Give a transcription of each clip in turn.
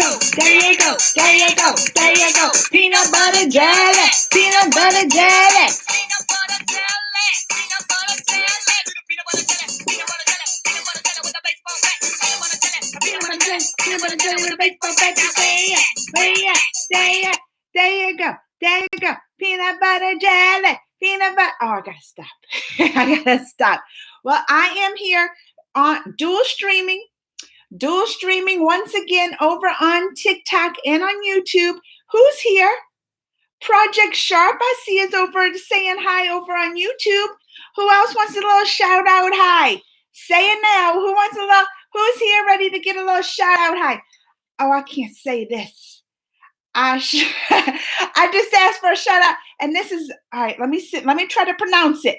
go, there you go, there you go, there you go. Peanut butter jelly, peanut butter jelly. Peanut butter jelly, peanut butter jelly. Peanut butter jelly, peanut butter jelly, peanut butter jelly with a baseball bat. Peanut butter jelly, peanut butter jelly, peanut butter jelly with a baseball bat. There you go, there you go. Peanut butter jelly, peanut butter. Oh, I gotta stop. I gotta stop. Well, I am here on dual streaming once again over on TikTok and on YouTube. Who's here? Project Sharp, I see is over saying hi over on YouTube. Who else wants a little shout out hi? Say it now. Who's here ready to get a little shout out hi? Oh, I can't say this. I just asked for a shout out, and this is all right. Let me try to pronounce it.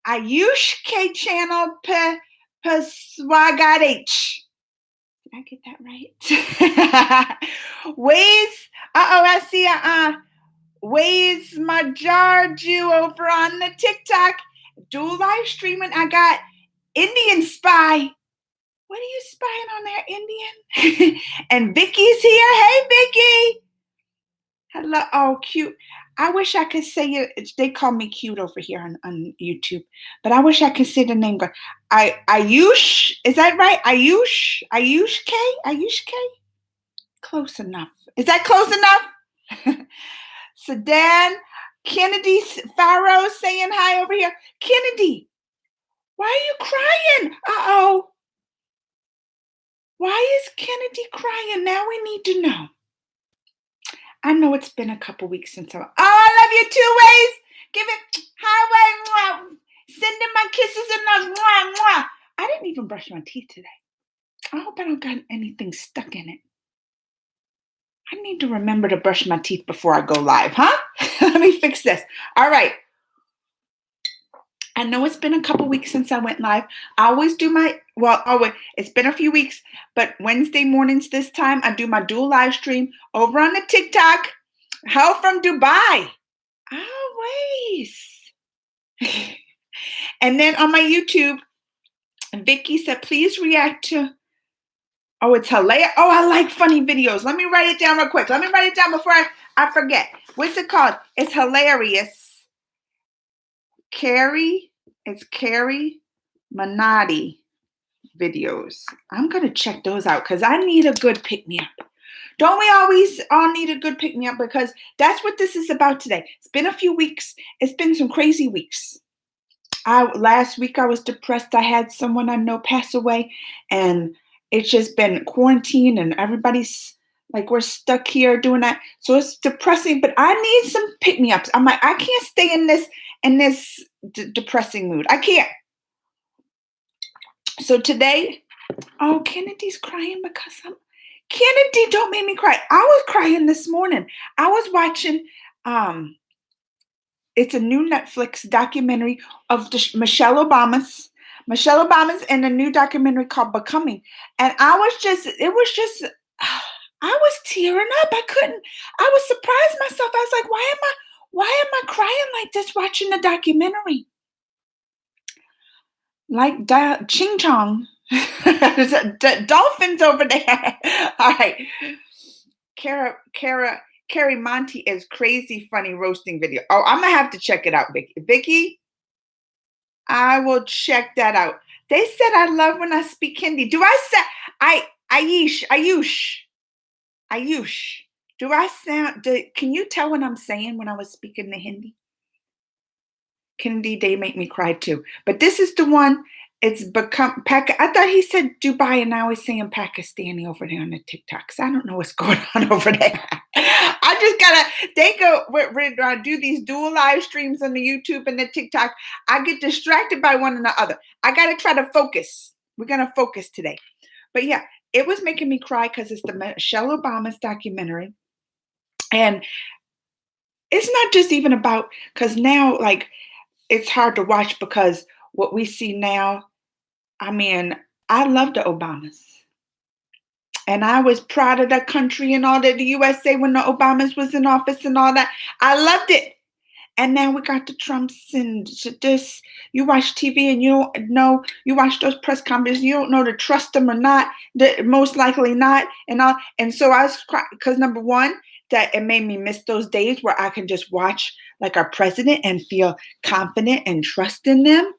Ayush K channel Paswagadh. Did I get that right? Ways. I see. Ways Majarju over on the TikTok. Dual live streaming. I got Indian Spy. What are you spying on there, Indian? And Vicky's here. Hey, Vicky. Hello. Oh, cute. I wish I could say it. They call me cute over here on YouTube, but I wish I could say the name. Ayush. Is that right? Ayush K. Close enough. Is that close enough? Sedan. Kennedy Farrow saying hi over here. Kennedy, why are you crying? Uh-oh. Why is Kennedy crying? Now we need to know. I know it's been a couple weeks since I love you two ways. Give it highway. Sending my kisses and love. I didn't even brush my teeth today. I hope I don't got anything stuck in it. I need to remember to brush my teeth before I go live, huh? Let me fix this. All right. I know it's been a couple weeks since I went live. I always do it's been a few weeks, but Wednesday mornings this time, I do my dual live stream over on the TikTok. Hell from Dubai. Always. And then on my YouTube, Vicky said, please react to, it's hilarious. Oh, I like funny videos. Let me write it down real quick. Let me write it down before I forget. What's it called? It's hilarious. Carrie Manotti videos. I'm going to check those out because I need a good pick-me-up. Don't we always all need a good pick-me-up? Because that's what this is about today. It's been a few weeks. It's been some crazy weeks. Last week I was depressed. I had someone I know pass away, and it's just been quarantine, and everybody's like, we're stuck here doing that. So it's depressing, but I need some pick-me-ups. I'm like, I can't stay in this depressing mood. I can't. So today, Kennedy's crying because Kennedy, don't make me cry. I was crying this morning. I was watching, it's a new Netflix documentary of Michelle Obama's in a new documentary called Becoming. And I was tearing up. I was surprised myself. I was like, why am I crying like this watching the documentary? Like Ching Chong. There's dolphins over there. All right. Carrie Monty is crazy funny roasting video. Oh, I'm going to have to check it out, Vicky. Vicky, I will check that out. They said I love when I speak Hindi. Do I say Ayush? Do I sound? Can you tell what I'm saying when I was speaking the Hindi? Kennedy, they make me cry too. But this is the one. It's become I thought he said Dubai, and now he's saying Pakistani over there on the TikToks. I don't know what's going on over there. I just gotta we're do these dual live streams on the YouTube and the TikTok. I get distracted by one and the other. I gotta try to focus. We're gonna focus today. But yeah, it was making me cry because it's the Michelle Obama's documentary. And it's not just even about, because now, like, it's hard to watch because what we see now, I mean, I love the Obamas. And I was proud of that country and all that, the USA, when the Obamas was in office and all that. I loved it. And now we got the Trumps and this. You watch TV and you don't know. You watch those press conferences. You don't know to trust them or not. Most likely not. And all. And so I was because number one, that it made me miss those days where I can just watch like our president and feel confident and trust in them.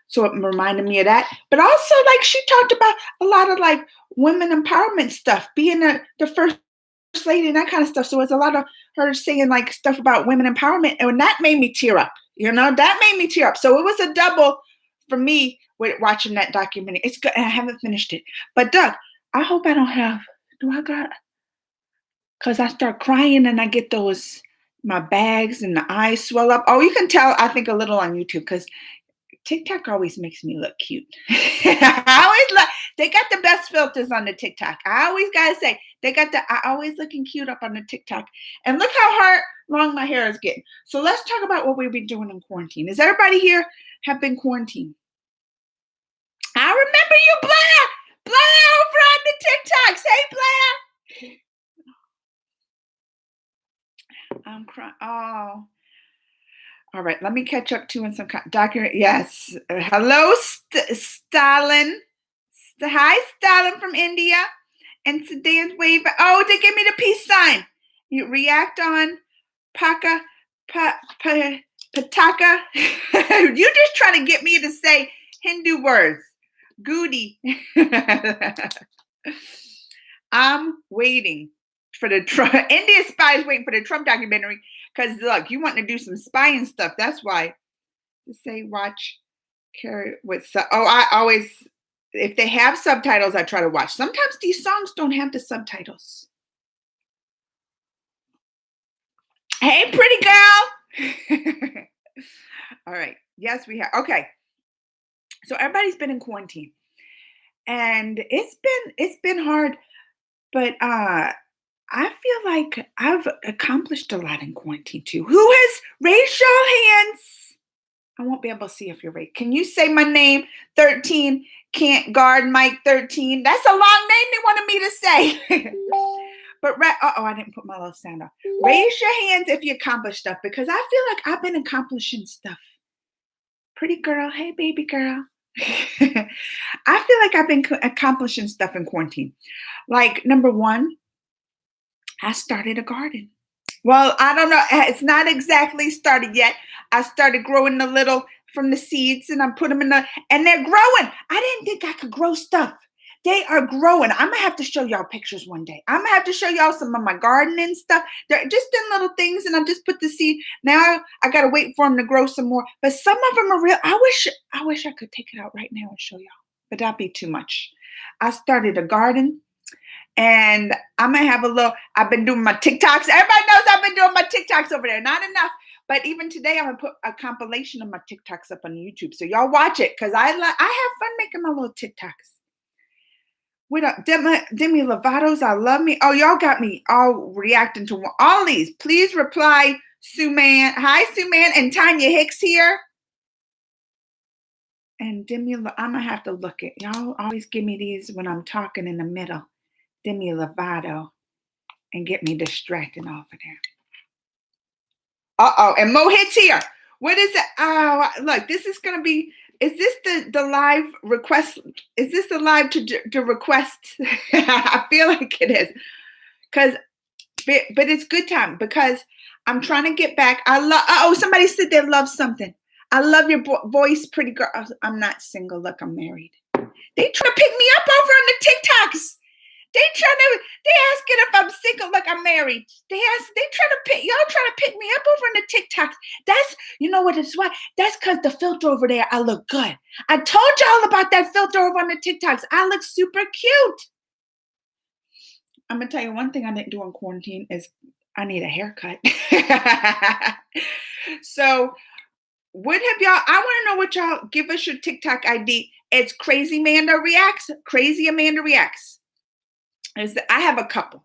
So it reminded me of that. But also, like she talked about a lot of like women empowerment stuff, being the first lady and that kind of stuff. So it's a lot of her saying like stuff about women empowerment, and that made me tear up. That made me tear up. So it was a double for me with watching that documentary. It's good. And I haven't finished it. But Doug, I hope I don't have. Do I got? Because I start crying and I get my bags and the eyes swell up. Oh, you can tell. I think a little on YouTube because TikTok always makes me look cute. They got the best filters on the TikTok. I always gotta say, I always looking cute up on the TikTok. And look how long my hair is getting. So let's talk about what we've been doing in quarantine. Is everybody here have been quarantined? I remember you, Blair! Blair over on the TikToks. Hey, Blair! I'm crying. Oh. All right, let me catch up to in some document. Yes. Hello, Stalin. Hi, Stalin from India. And Sudan's wave. Oh, they give me the peace sign. You react on Pataka. You're just trying to get me to say Hindu words. Goody. I'm waiting for the Trump. India spies waiting for the Trump documentary. Because look, you want to do some spying stuff. That's why. To say watch, carry with. I always, if they have subtitles, I try to watch. Sometimes these songs don't have the subtitles. Hey, pretty girl. All right. Yes, we have. Okay. So everybody's been in quarantine, and it's been hard, but I feel like I've accomplished a lot in quarantine too. Who has raised your hands? I won't be able to see if you're right. Can you say my name? 13 can't guard Mike 13. That's a long name they wanted me to say. But I didn't put my little sound on. Raise your hands if you accomplish stuff because I feel like I've been accomplishing stuff. Pretty girl, hey baby girl. I feel like I've been accomplishing stuff in quarantine. Like number one, I started a garden. Well, I don't know. It's not exactly started yet. I started growing a little from the seeds and I put them and they're growing. I didn't think I could grow stuff. They are growing. I'm going to have to show y'all pictures one day. I'm going to have to show y'all some of my gardening stuff. They're just in little things and I just put the seed. Now I got to wait for them to grow some more. But some of them are real. I wish I could take it out right now and show y'all. But that'd be too much. I started a garden. And I'm going to have I've been doing my TikToks. Everybody knows I've been doing my TikToks over there. Not enough. But even today, I'm going to put a compilation of my TikToks up on YouTube. So y'all watch it because I have fun making my little TikToks. With Demi Lovato's I Love Me. Oh, y'all got me all reacting to all these. Please reply, Suman. Hi, Suman. And Tanya Hicks here. And Demi, I'm going to have to look at. Y'all always give me these when I'm talking in the middle. Demi Lovato and get me distracted off of there. And Mohit's here. What is it? Oh, look, this is going to be, is this the live request? Is this the live to request? I feel like it is. But it's good time because I'm trying to get back. Somebody said they love something. I love your voice, pretty girl. I'm not single. Look, I'm married. They try to pick me up over on the TikToks. They asking if I'm single, like I'm married. Y'all trying to pick me up over on the TikToks. That's, you know what it's why? That's because the filter over there, I look good. I told y'all about that filter over on the TikToks. I look super cute. I'm going to tell you one thing I didn't do in quarantine is I need a haircut. So what have y'all, I want to know what y'all, give us your TikTok ID. It's Crazy Amanda Reacts. Crazy Amanda Reacts. I have a couple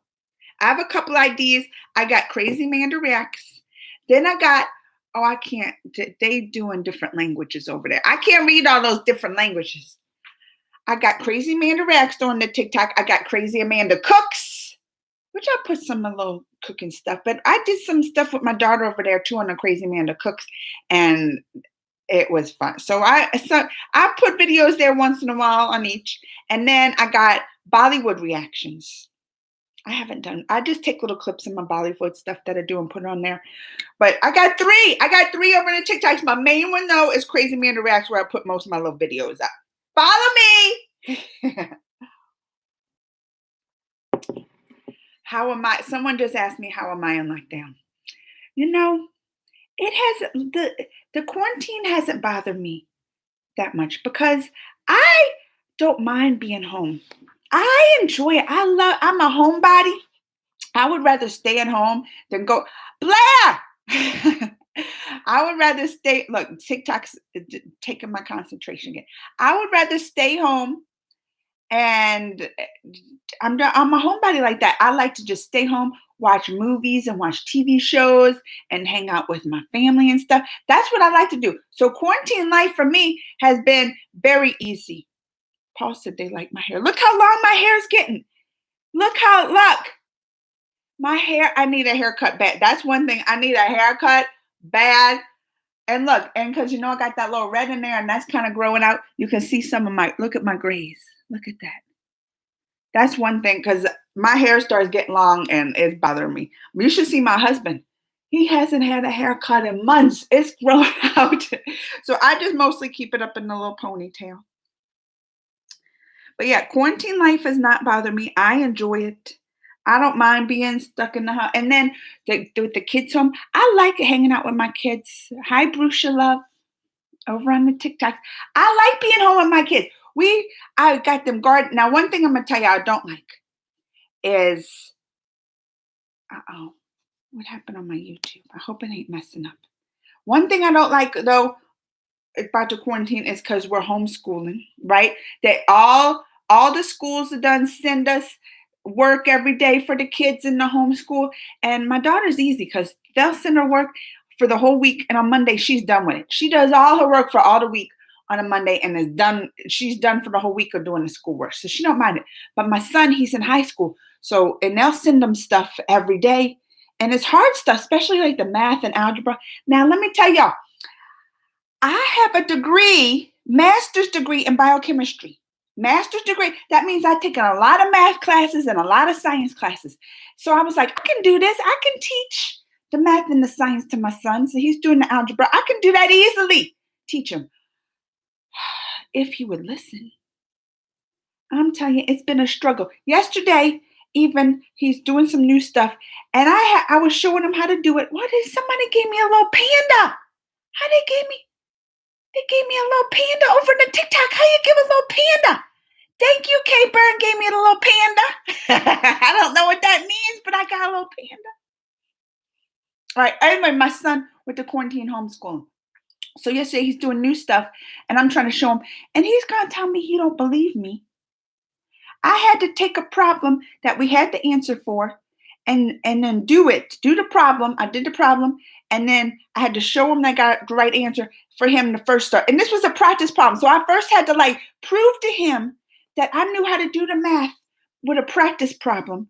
ideas. I got Crazy Amanda Reacts. Then I got, I can't, they doing different languages over there. I can't read all those different languages. I got Crazy Amanda Reacts on the TikTok. I got Crazy Amanda Cooks. which I put some a little cooking stuff. But I did some stuff with my daughter over there too on the Crazy Amanda Cooks, and it was fun. So I put videos there once in a while on each, and then I got Bollywood reactions. I haven't done. I just take little clips of my Bollywood stuff that I do and put it on there. But I got three. I got three over in the TikToks. My main one though is Crazy Amanda Reacts, where I put most of my little videos up. Follow me. How am I? Someone just asked me, how am I on lockdown? You know, it has the quarantine hasn't bothered me that much because I don't mind being home. I enjoy it. I'm a homebody. I would rather stay at home than go Blair. I would rather stay. Look, TikTok's taking my concentration again. I would rather stay home, and I'm a homebody like that. I like to just stay home, watch movies and watch TV shows and hang out with my family and stuff. That's what I like to do. So quarantine life for me has been very easy. Paul said they like my hair. Look how long my hair is getting. Look. My hair, I need a haircut bad. That's one thing. I need a haircut bad. And look, and because I got that little red in there and that's kind of growing out, you can see some of look at my grays. Look at that. That's one thing because my hair starts getting long and it's bothering me. You should see my husband. He hasn't had a haircut in months. It's growing out. So I just mostly keep it up in a little ponytail. But yeah, quarantine life has not bothered me. I enjoy it. I don't mind being stuck in the house. And then with the kids home, I like hanging out with my kids. Hi, Brucia Love, over on the TikTok. I like being home with my kids. I got them garden. Now, one thing I'm gonna tell you I don't like is, what happened on my YouTube? I hope it ain't messing up. One thing I don't like though about the quarantine is because we're homeschooling, right? That all the schools are done send us work every day for the kids in the homeschool. And my daughter's easy because they'll send her work for the whole week, and on Monday she's done with it. She does all her work for all the week on a Monday and is done. She's done for the whole week of doing the schoolwork. So she don't mind it. But my son, he's in high school. And they'll send them stuff every day. And it's hard stuff, especially like the math and algebra. Now, let me tell y'all, I have a degree, master's degree in biochemistry. Master's degree. That means I've taken a lot of math classes and a lot of science classes. So I was like, I can do this. I can teach the math and the science to my son. So he's doing the algebra. I can do that easily. Teach him. If he would listen. I'm telling you, it's been a struggle. Yesterday, even he's doing some new stuff, and I was showing him how to do it. What is somebody gave me a little panda? How they gave me a little panda over the TikTok. How you give a little panda? Thank you, Kay Byrne gave me a little panda. I don't know what that means, but I got a little panda. All right. Anyway, my son with the quarantine homeschooling. So yesterday he's doing new stuff, and I'm trying to show him, and he's gonna tell me he don't believe me. I had to take a problem that we had the answer for, and then do the problem. I did the problem, and then I had to show him that I got the right answer for him to first start. And this was a practice problem. So I first had to prove to him that I knew how to do the math with a practice problem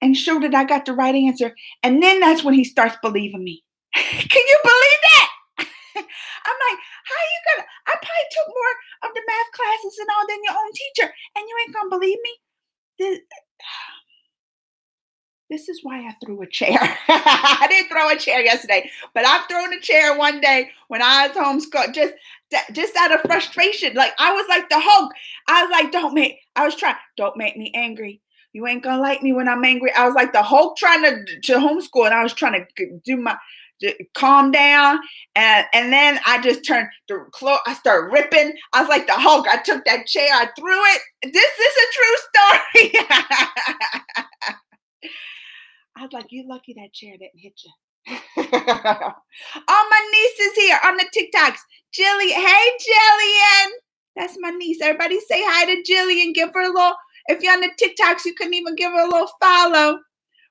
and show that I got the right answer. And then that's when he starts believing me. Can you believe that? I'm like, how you gonna? I probably took more of the math classes and all than your own teacher, and you ain't gonna believe me? This is why I threw a chair. I didn't throw a chair yesterday, but I've thrown a chair one day when I was homeschooled, just out of frustration. Like I was like the Hulk. I was like, don't make me angry. You ain't gonna like me when I'm angry. I was like the Hulk trying to homeschool, and I was trying to calm down, and then I just turned the clothes. I started ripping. I was like the Hulk. I took that chair, I threw it. This is a true story. I was like, you lucky that chair didn't hit you. All my nieces here on the TikToks. Hey, Jillian. That's my niece. Everybody say hi to Jillian. Give her a little, if you're on the TikToks, you can even give her a little follow.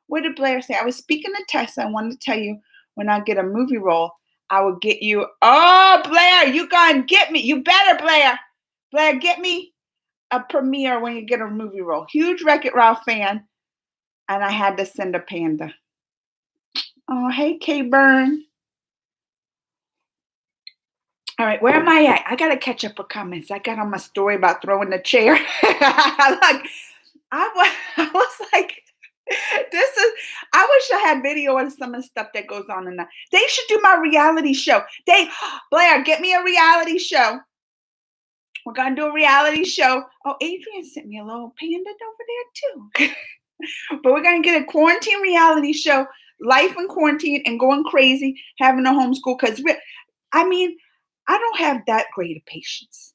What did Blair say? I was speaking to Tessa. I wanted to tell you when I get a movie role, I will get you. Oh, Blair, you gonna get me. You better, Blair. Blair, get me a premiere when you get a movie role. Huge Wreck-It Ralph fan. and I had to send a panda. Oh, hey, K Burn. All right, where am I at? I gotta catch up with comments. I got on my story about throwing the chair. Like I was like, this is. I wish I had video of some of the stuff that goes on in that. They should do my reality show. Blair, get me a reality show. We're gonna do a reality show. Oh, Adrian sent me a little panda over there too. But we're gonna get a quarantine reality show, life in quarantine and going crazy, having a homeschool. Because I mean, I don't have that great of patience.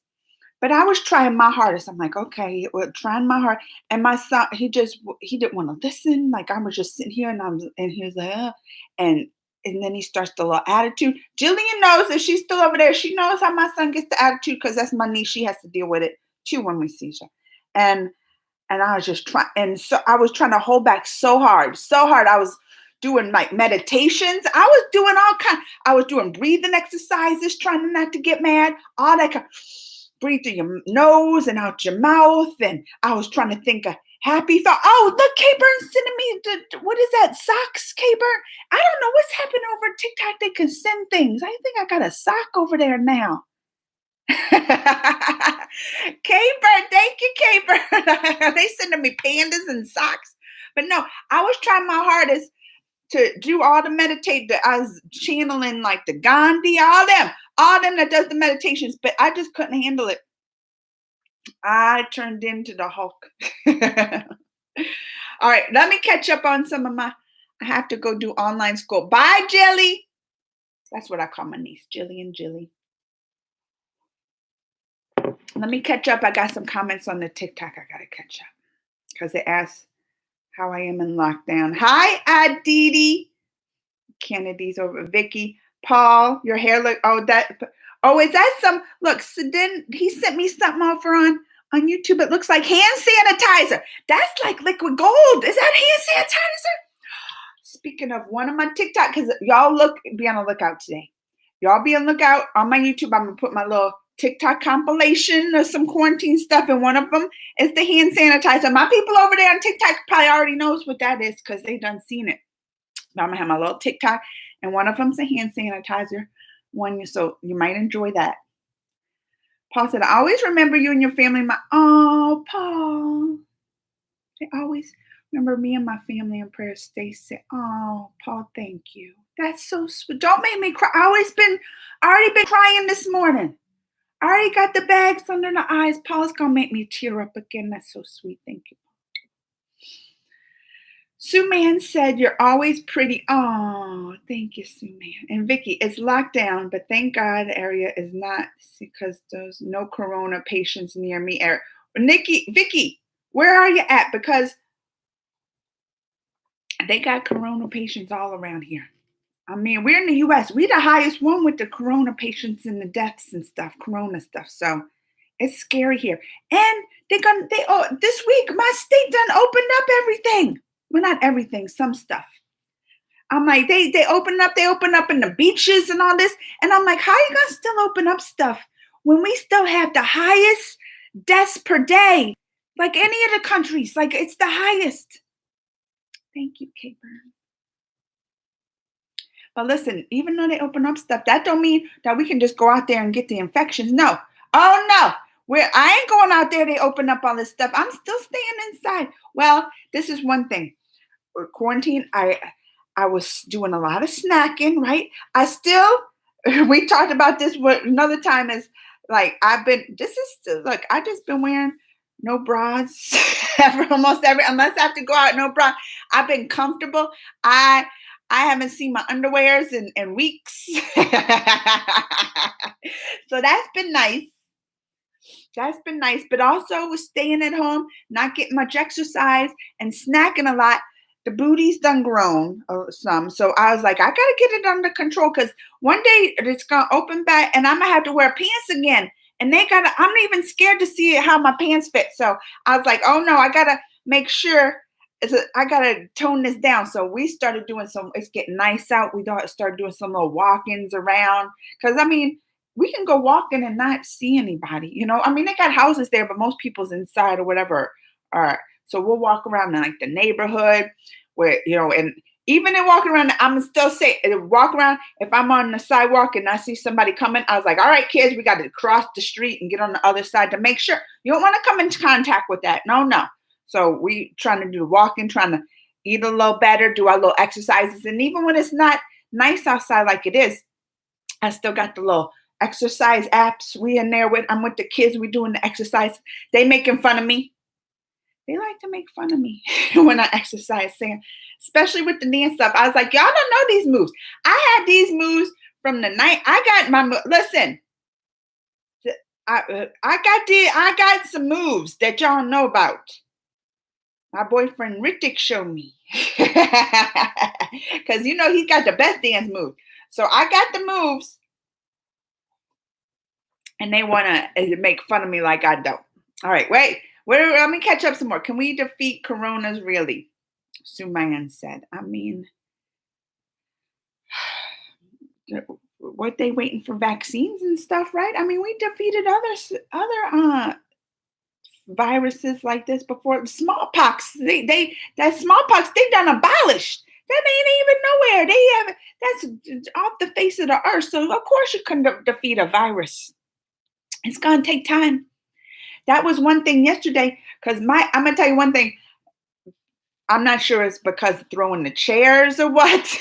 But I was trying my hardest. I'm like, okay, well, trying my hard. And my son, he didn't want to listen. Like I was just sitting here, and he was like, and and then he starts the little attitude. Jillian knows that she's still over there. She knows how my son gets the attitude because that's my niece. She has to deal with it too when we see her. And and I was just trying, and so I was trying to hold back so hard, so hard. I was doing like meditations. I was doing all kind. I was doing breathing exercises, trying not to get mad. All that kind. Breathe through your nose and out your mouth, and I was trying to think of happy thought. Oh, look, K-Burn sending me what is that? Socks, K-Burn. I don't know what's happening over TikTok. They can send things. I think I got a sock over there now. K-Bird, thank you, K-Bird. They sending me pandas and socks. But no, I was trying my hardest to do all the meditate. I was channeling like the Gandhi, all them that does the meditations, but I just couldn't handle it. I turned into the Hulk. All right, let me catch up on some of my. I have to go do online school. Bye, Jilly. That's what I call my niece, Jilly and Jilly. Let me catch up. I got some comments on the TikTok. I gotta catch up because they asked how I am in lockdown. Hi, Aditi. Kennedy's over. Vicky, Paul, your hair look. Is that some? Look, so then he sent me something over on YouTube. It looks like hand sanitizer. That's like liquid gold. Is that hand sanitizer? Speaking of one of my TikTok, because y'all be on the lookout today. Y'all be on the lookout on my YouTube. I'm gonna put my little TikTok compilation of some quarantine stuff, and one of them is the hand sanitizer. My people over there on TikTok probably already knows what that is because they done seen it. But I'm gonna have my little TikTok, and one of them's a hand sanitizer one, so you might enjoy that. Paul said, "I always remember you and your family." Oh, Paul, they always remember me and my family in prayer. Stacy, oh, Paul, thank you. That's so sweet. Don't make me cry. I already been crying this morning. I already got the bags under the eyes. Paul's gonna make me tear up again. That's so sweet. Thank you. Sue Man said, "You're always pretty." Oh, thank you, Sue Man. And Vicky, it's locked down, but thank God the area is not because there's no corona patients near me. Vicky, where are you at? Because they got corona patients all around here. I mean, we're in the US. We're the highest one with the corona patients and the deaths and stuff, corona stuff. So it's scary here. And this week, my state done opened up everything. Well, not everything, some stuff. I'm like, they open up in the beaches and all this. And I'm like, how you gonna still open up stuff when we still have the highest deaths per day? Like any of the countries, like it's the highest. Thank you, K-Burn. But listen, even though they open up stuff, that don't mean that we can just go out there and get the infections. No. Oh no. I ain't going out there. They open up all this stuff. I'm still staying inside. Well, this is one thing. For quarantine, I was doing a lot of snacking, right? We talked about this another time is like I just been wearing no bras almost unless I have to go out, no bra. I've been comfortable. I haven't seen my underwears in weeks. So that's been nice. That's been nice. But also with staying at home, not getting much exercise and snacking a lot, the booty's done grown some. So I was like, I gotta get it under control because one day it's gonna open back and I'm gonna have to wear pants again. And I'm even scared to see how my pants fit. So I was like, oh no, I gotta make sure I gotta tone this down. So we started doing it's getting nice out. We started doing some little walk-ins around. Cause I mean, we can go walking and not see anybody, I mean, they got houses there, but most people's inside or whatever are So we'll walk around in like the neighborhood where, and even in walking around, I'm still say walk around. If I'm on the sidewalk and I see somebody coming, I was like, all right, kids, we got to cross the street and get on the other side to make sure you don't want to come into contact with that. No, no. So we trying to do the walking, trying to eat a little better, do our little exercises. And even when it's not nice outside like it is, I still got the little exercise apps. We in there I'm with the kids, we doing the exercise. They making fun of me. They like to make fun of me when I exercise, saying, especially with the dance stuff. I was like, y'all don't know these moves. I had these moves from the night I got listen. I got some moves that y'all know about. My boyfriend Ritik showed me. Because he's got the best dance moves. So I got the moves. And they want to make fun of me like I don't. All right, wait. Let me catch up some more. Can we defeat coronas really? Sumayan said. I mean, weren't they waiting for vaccines and stuff, right? I mean, we defeated other viruses like this before. Smallpox. That smallpox they done abolished. That ain't even nowhere. They have that's off the face of the earth. So of course you couldn't defeat a virus. It's gonna take time. That was one thing yesterday, because I'm gonna tell you one thing. I'm not sure it's because throwing the chairs or what,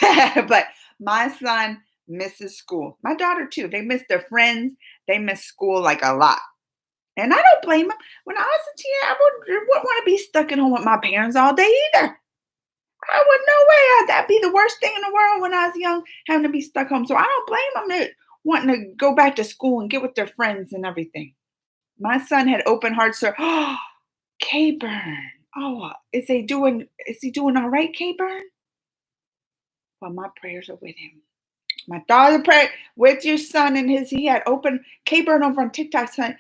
but my son misses school. My daughter too. They miss their friends. They miss school like a lot. And I don't blame them. When I was a teen, I wouldn't want to be stuck at home with my parents all day either. I would no way. That'd be the worst thing in the world when I was young, having to be stuck home. So I don't blame them that wanting to go back to school and get with their friends and everything. My son had open heart surgery. Oh, K-Burn. Oh, is he doing all right, K-Burn? Well, my prayers are with him. My daughter prayed with your son and he had open K-Burn over on TikTok, son,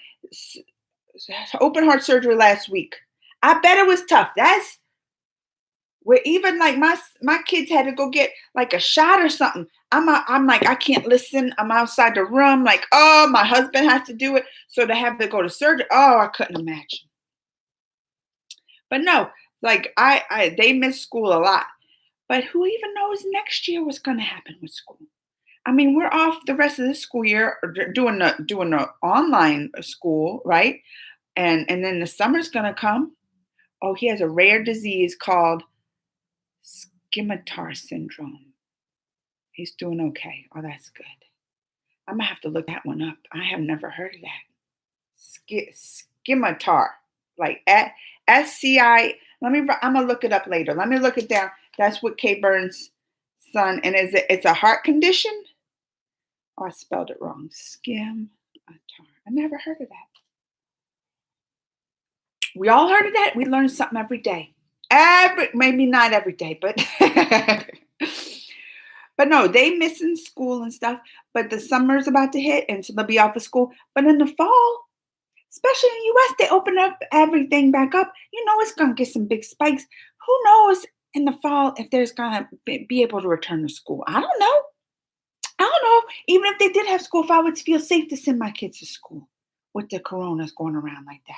open heart surgery last week. I bet it was tough. That's where even like my kids had to go get like a shot or something. I'm like, I can't listen. I'm outside the room, like, oh, my husband has to do it. So to have to go to surgery, oh, I couldn't imagine. But no, like they miss school a lot. But who even knows next year what's gonna happen with school? I mean, we're off the rest of the school year doing the online school, right? And then the summer's gonna come. Oh, he has a rare disease called Scimitar syndrome. He's doing okay. Oh, that's good. I'm gonna have to look that one up. I have never heard of that. Scimitar, like at SCI. I'm gonna look it up later. Let me look it down. That's what K Burns' son, and it's a heart condition. Oh, I spelled it wrong. Scimitar. I never heard of that. We all heard of that. We learn something every day. Maybe not every day, but but no, they missing school and stuff. But the summer's about to hit, and so they'll be off of school. But in the fall, especially in the US, they open up everything back up. It's gonna get some big spikes. Who knows in the fall if there's gonna be able to return to school? I don't know. I don't know. Even if they did have school, if I would feel safe to send my kids to school with the coronas going around like that.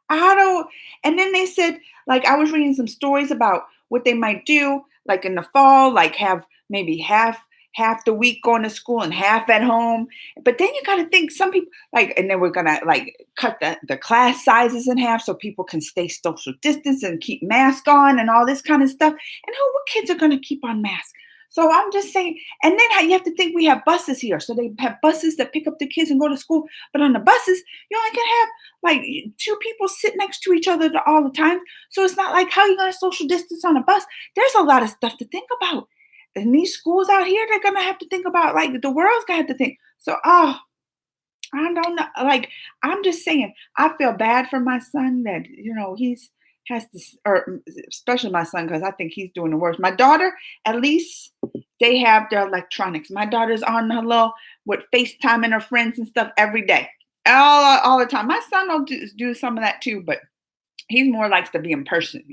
I don't. And then they said, like, I was reading some stories about what they might do, like in the fall, like have maybe half the week going to school and half at home. But then you got to think some people like, and then we're gonna like cut the class sizes in half so people can stay social distance and keep masks on and all this kind of stuff. And what kids are gonna keep on masks? So I'm just saying, and then you have to think we have buses here. So they have buses that pick up the kids and go to school. But on the buses, you only can have like two people sit next to each other all the time. So it's not like how you going to social distance on a bus. There's a lot of stuff to think about. And these schools out here, they're going to have to think about, like, the world's going to have to think. So, I don't know. Like, I'm just saying, I feel bad for my son that, he's has to, or especially my son, because I think he's doing the worst. My daughter, at least they have their electronics. My daughter's on her little with FaceTime and her friends and stuff every day, all the time. My son will do some of that too, but he more likes to be in person.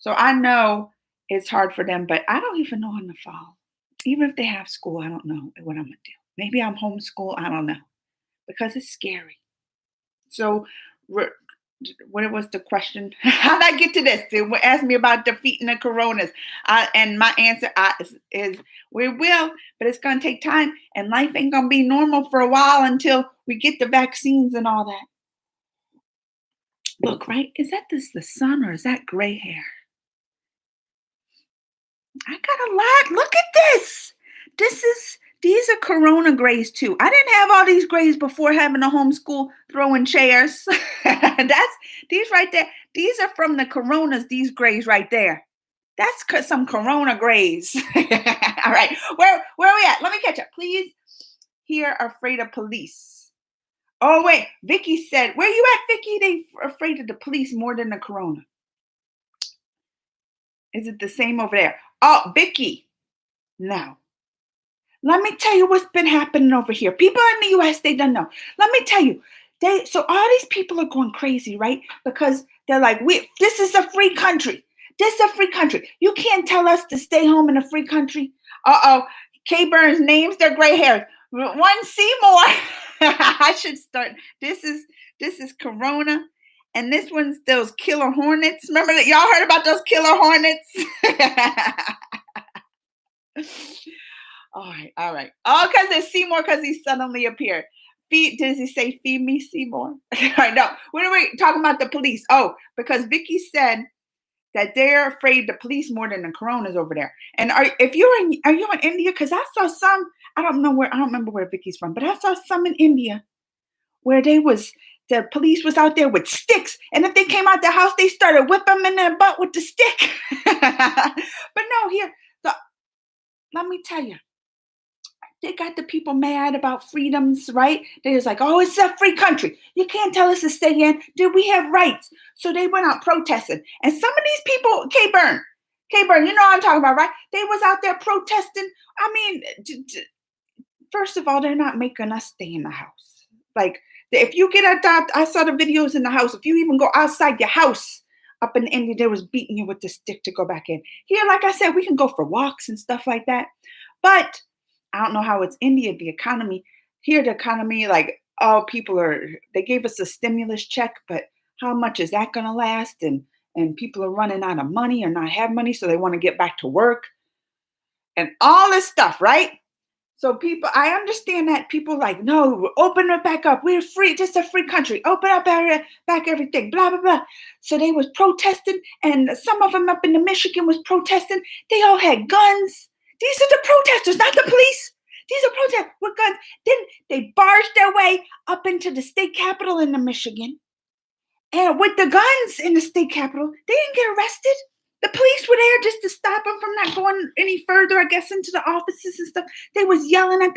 So I know it's hard for them, but I don't even know in the fall. Even if they have school, I don't know what I'm gonna do. Maybe I'm homeschool. I don't know because it's scary. So What was the question? How did I get to this? They asked me about defeating the coronas. And my answer is we will, but it's going to take time. And life ain't going to be normal for a while until we get the vaccines and all that. Look, right? Is that the sun or is that gray hair? I got a lot. Look at this. These are Corona grays too. I didn't have all these grays before having a homeschool throwing chairs. That's these right there. These are from the Coronas. These grays right there. That's some Corona grays. All right, where are we at? Let me catch up, please. Here, afraid of police. Oh wait, Vicky said, "Where you at, Vicky? They afraid of the police more than the Corona." Is it the same over there? Oh, Vicky, no. Let me tell you what's been happening over here. People in the US, they don't know. Let me tell you. So all these people are going crazy, right? Because they're like, this is a free country. This is a free country. You can't tell us to stay home in a free country. Uh-oh. Kay Burns names their gray hairs. One Seymour. I should start. This is Corona. And this one's those killer hornets. Remember that y'all heard about those killer hornets? All right. Oh, because it's Seymour, because he suddenly appeared. Does he say feed me, Seymour? All right, no. What are we talking about the police? Oh, because Vicky said that they're afraid the police more than the coronas over there. And are you in India? Because I saw some, I don't remember where Vicky's from, but I saw some in India where the police was out there with sticks, and if they came out the house, they started whipping them in their butt with the stick. But no, let me tell you, they got the people mad about freedoms, right? They was like, oh, it's a free country. You can't tell us to stay in. Do we have rights? So they went out protesting. And some of these people, Kay Burn, you know what I'm talking about, right? They was out there protesting. I mean, first of all, they're not making us stay in the house. Like, if you get I saw the videos in the house. If you even go outside your house up in India, they was beating you with the stick to go back in. Here, like I said, we can go for walks and stuff like that. But I don't know how it's India, the economy. Here, the economy, like, oh, they gave us a stimulus check, but how much is that going to last? And people are running out of money or not have money, so they want to get back to work and all this stuff, right? So I understand that people like, no, open it back up. We're free. This is a free country. Open up back everything, blah, blah, blah. So they was protesting, and some of them up in the Michigan was protesting. They all had guns. These are the protesters, not the police. These are protesters with guns. Then they barged their way up into the state capitol in the Michigan. And with the guns in the state capitol, they didn't get arrested. The police were there just to stop them from not going any further, I guess, into the offices and stuff. They was yelling at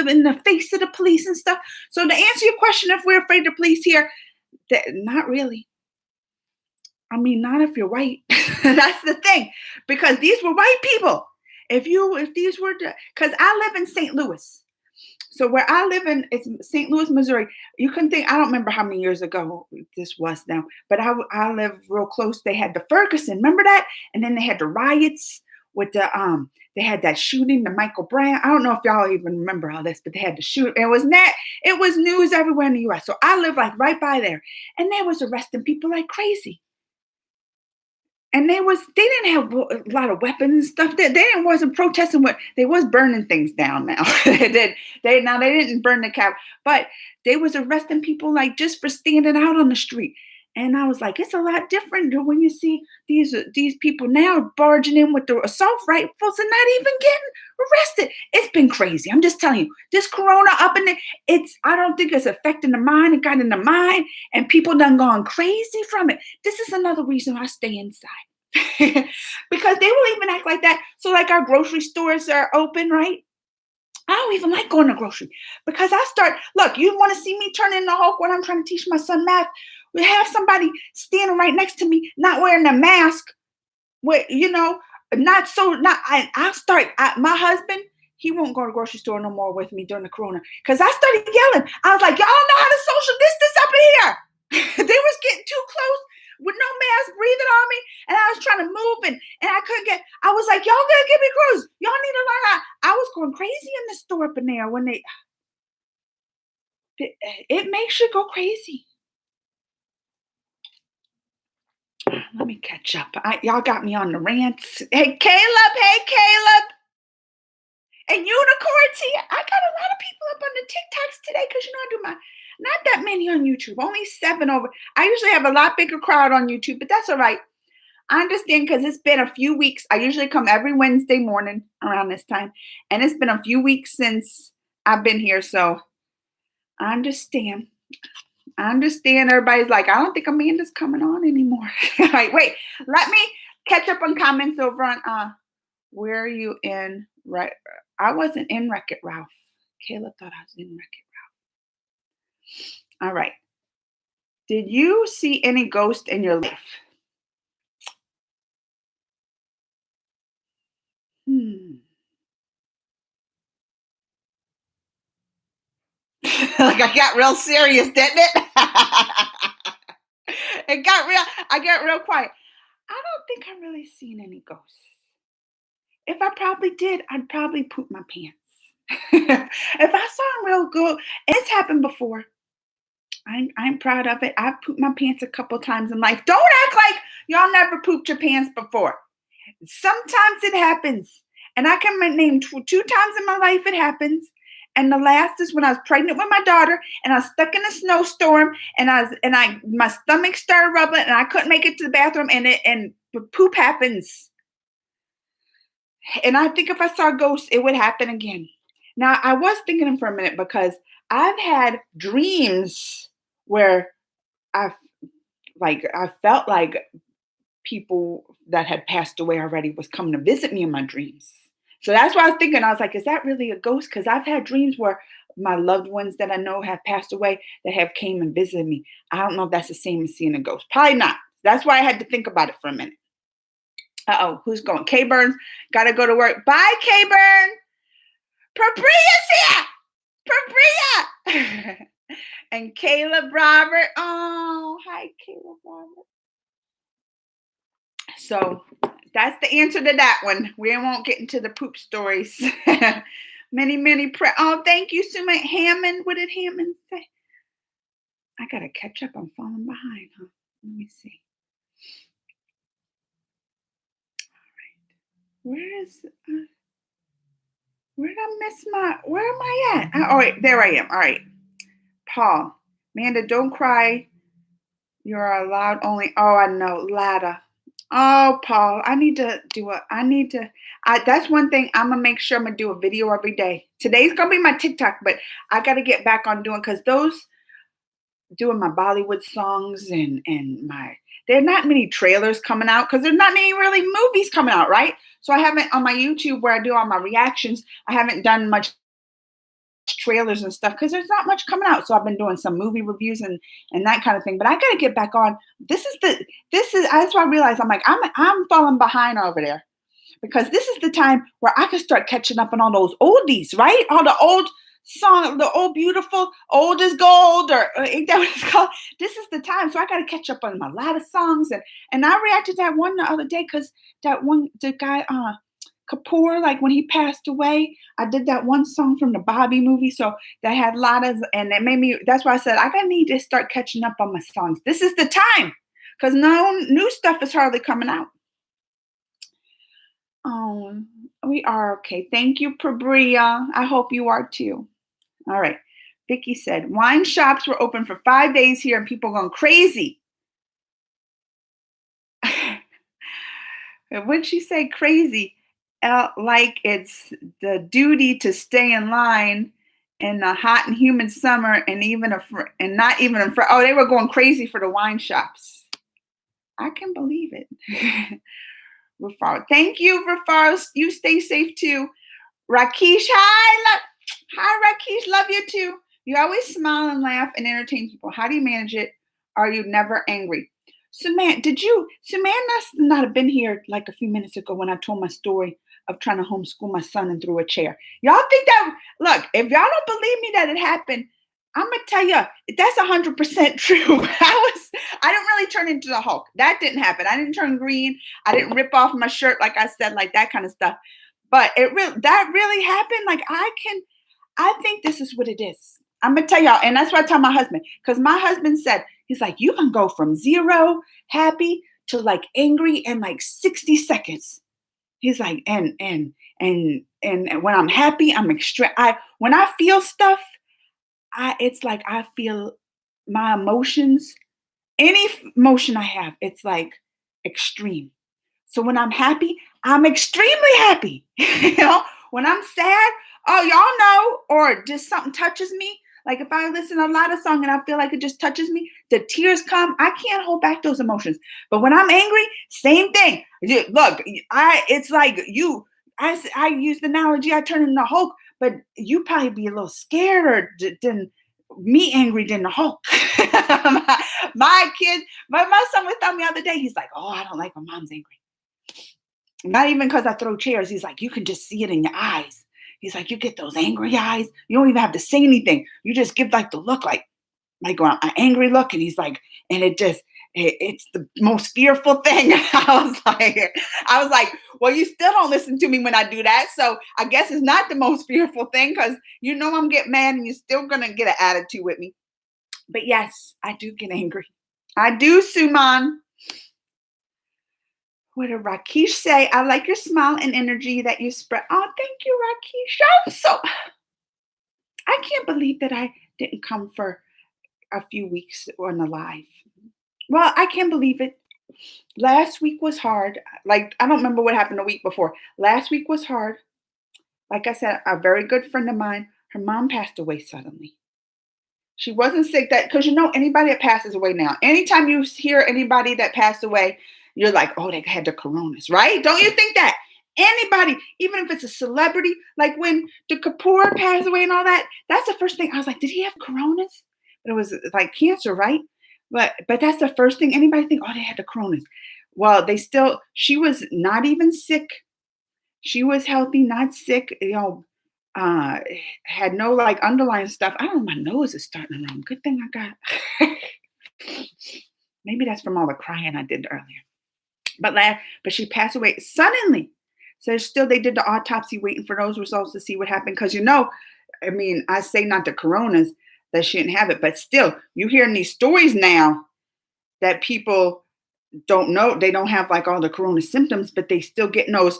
in the face of the police and stuff. So to answer your question, if we're afraid of police here, not really. I mean, not if you're white. That's the thing. Because these were white people. If these were, because I live in St. Louis. So where I live in, it's St. Louis, Missouri. You can think, I don't remember how many years ago this was now, but I live real close. They had the Ferguson, remember that? And then they had the riots with they had that shooting, the Michael Brown. I don't know if y'all even remember all this, but they had the shoot. It was news everywhere in the US. So I live like right by there. And they was arresting people like crazy. And they didn't have a lot of weapons and stuff. They wasn't protesting they was burning things down now. They didn't burn the cap, but they was arresting people like just for standing out on the street. And I was like, it's a lot different than when you see these people now barging in with the assault rifles and not even getting arrested. It's been crazy. I'm just telling you, this corona up in there, I don't think it's affecting the mind. It got in the mind and people done gone crazy from it. This is another reason I stay inside. Because they will even act like that. So like our grocery stores are open, right? I don't even like going to grocery because look, you want to see me turn into Hulk when I'm trying to teach my son math? We have somebody standing right next to me, not wearing a mask. My husband, he won't go to the grocery store no more with me during the corona because I started yelling. I was like, y'all know how to social distance up in here. They was getting too close with no mask, breathing on me, and I was trying to move, and I couldn't I was like, y'all gotta give me clothes. Y'all need to learn how. I was going crazy in the store up in there when it makes you go crazy. Let me catch up. Y'all got me on the rants. Hey, Caleb. Hey, Caleb. And Unicorns here. I got a lot of people up on the TikToks today because I do not that many on YouTube. Only 7 over. I usually have a lot bigger crowd on YouTube, but that's all right. I understand because it's been a few weeks. I usually come every Wednesday morning around this time, and it's been a few weeks since I've been here, so I understand. Everybody's like, I don't think Amanda's coming on anymore. All right, wait. Let me catch up on comments over on where are you in? Right, I wasn't in Wreck-It Ralph. Kayla thought I was in Wreck-It Ralph. All right. Did you see any ghost in your life? Like I got real serious, didn't it? It got real. I got real quiet. I don't think I've really seen any ghosts. If I probably did, I'd probably poop my pants. If I saw a real ghost, it's happened before. I'm proud of it. I've pooped my pants a couple times in life. Don't act like y'all never pooped your pants before. Sometimes it happens. And I can name 2 times in my life it happens. And the last is when I was pregnant with my daughter and I was stuck in a snowstorm and my stomach started rumbling and I couldn't make it to the bathroom and poop happens. And I think if I saw ghosts, it would happen again. Now I was thinking for a minute because I've had dreams where I felt like people that had passed away already was coming to visit me in my dreams. So that's why I was thinking. I was like, is that really a ghost? Because I've had dreams where my loved ones that I know have passed away that have came and visited me. I don't know if that's the same as seeing a ghost. Probably not. That's why I had to think about it for a minute. Uh-oh, who's going? K-Burns, got to go to work. Bye, K-Burn. Pabria's here. Pabria. And Caleb Robert. Oh, hi, Caleb Robert. So that's the answer to that one. We won't get into the poop stories. Oh, thank you, Suma Hammond. What did Hammond say? I gotta catch up. I'm falling behind, huh? Let me see. All right. Where did I miss where am I at? Oh, wait, there I am. All right. Paul. Amanda, don't cry. You're allowed only. Oh, I know. Lada. Oh, Paul, that's one thing I'm gonna make sure I'm gonna do a video every day. Today's gonna be my TikTok, but I gotta get back on doing because doing my Bollywood songs and there are not many trailers coming out because there's not many really movies coming out, right? So I haven't on my YouTube where I do all my reactions, I haven't done much trailers and stuff because there's not much coming out. So I've been doing some movie reviews and that kind of thing. But I gotta get back on. That's why I realized I'm falling behind over there because this is the time where I can start catching up on all those oldies, right? All the old song, the old beautiful, old as gold, or ain't that what it's called? This is the time. So I gotta catch up on a lot of songs. And I reacted to that one the other day because the guy Kapoor, like when he passed away, I did that one song from the Bobby movie. So that had a lot of, and it made me, that's why I said, I need to start catching up on my songs. This is the time because no new stuff is hardly coming out. Oh, we are okay. Thank you, Pabria. I hope you are too. All right. Vicky said, wine shops were open for 5 days here and people going crazy. What'd she say? Crazy. Like it's the duty to stay in line in the hot and humid summer, and they were going crazy for the wine shops. I can believe it. Rafar, thank you, Rafar. You stay safe too. Rakesh, hi, Rakesh, love you too. You always smile and laugh and entertain people. How do you manage it? Are you never angry? Samantha must not have been here like a few minutes ago when I told my story of trying to homeschool my son and threw a chair. Y'all think that, look, if y'all don't believe me that it happened, I'm going to tell you, that's 100% true. I didn't really turn into the Hulk. That didn't happen. I didn't turn green. I didn't rip off my shirt, like I said, like that kind of stuff. But that really happened. Like I think this is what it is. I'm going to tell y'all, and that's what I tell my husband, because my husband said, he's like, you can go from 0 happy to like angry in like 60 seconds. He's like, and when I'm happy, I'm extreme. When I feel stuff, it's like I feel my emotions, any emotion I have, it's like extreme. So when I'm happy, I'm extremely happy. When I'm sad, oh, y'all know, or just something touches me. Like if I listen to a lot of song and I feel like it just touches me, the tears come. I can't hold back those emotions. But when I'm angry, same thing. Look, it's like you. I use the analogy. I turn into Hulk, but you probably be a little scared than me angry than the Hulk. my kid, my son was telling me the other day. He's like, "Oh, I don't like when mom's angry." Not even because I throw chairs. He's like, you can just see it in your eyes. He's like, you get those angry eyes. You don't even have to say anything. You just give like the look, like an angry look. And he's like, and it's the most fearful thing. I was like, well, you still don't listen to me when I do that. So I guess it's not the most fearful thing because I'm getting mad and you're still gonna get an attitude with me. But yes, I do get angry. I do, Suman. What did Rakesh say? I like your smile and energy that you spread. Oh, thank you, Rakesh. I can't believe that I didn't come for a few weeks on the live. Well, I can't believe it. Last week was hard. Like, I don't remember what happened the week before. Last week was hard. Like I said, a very good friend of mine, her mom passed away suddenly. She wasn't sick because anybody that passes away now, anytime you hear anybody that passed away, you're like, oh, they had the coronas, right? Don't you think that? Anybody, even if it's a celebrity, like when the Kapoor passed away and all that, that's the first thing. I was like, did he have coronas? But it was like cancer, right? But that's the first thing anybody think, oh, they had the coronas. Well, she was not even sick. She was healthy, not sick, uh, had no like underlying stuff. I don't know, my nose is starting to run. Good thing I got. Maybe that's from all the crying I did earlier. But she passed away suddenly. So still, they did the autopsy, waiting for those results to see what happened. Because I mean, I say not the coronas that she didn't have it, but still, you hearing these stories now that people don't know. They don't have like all the corona symptoms, but they still getting those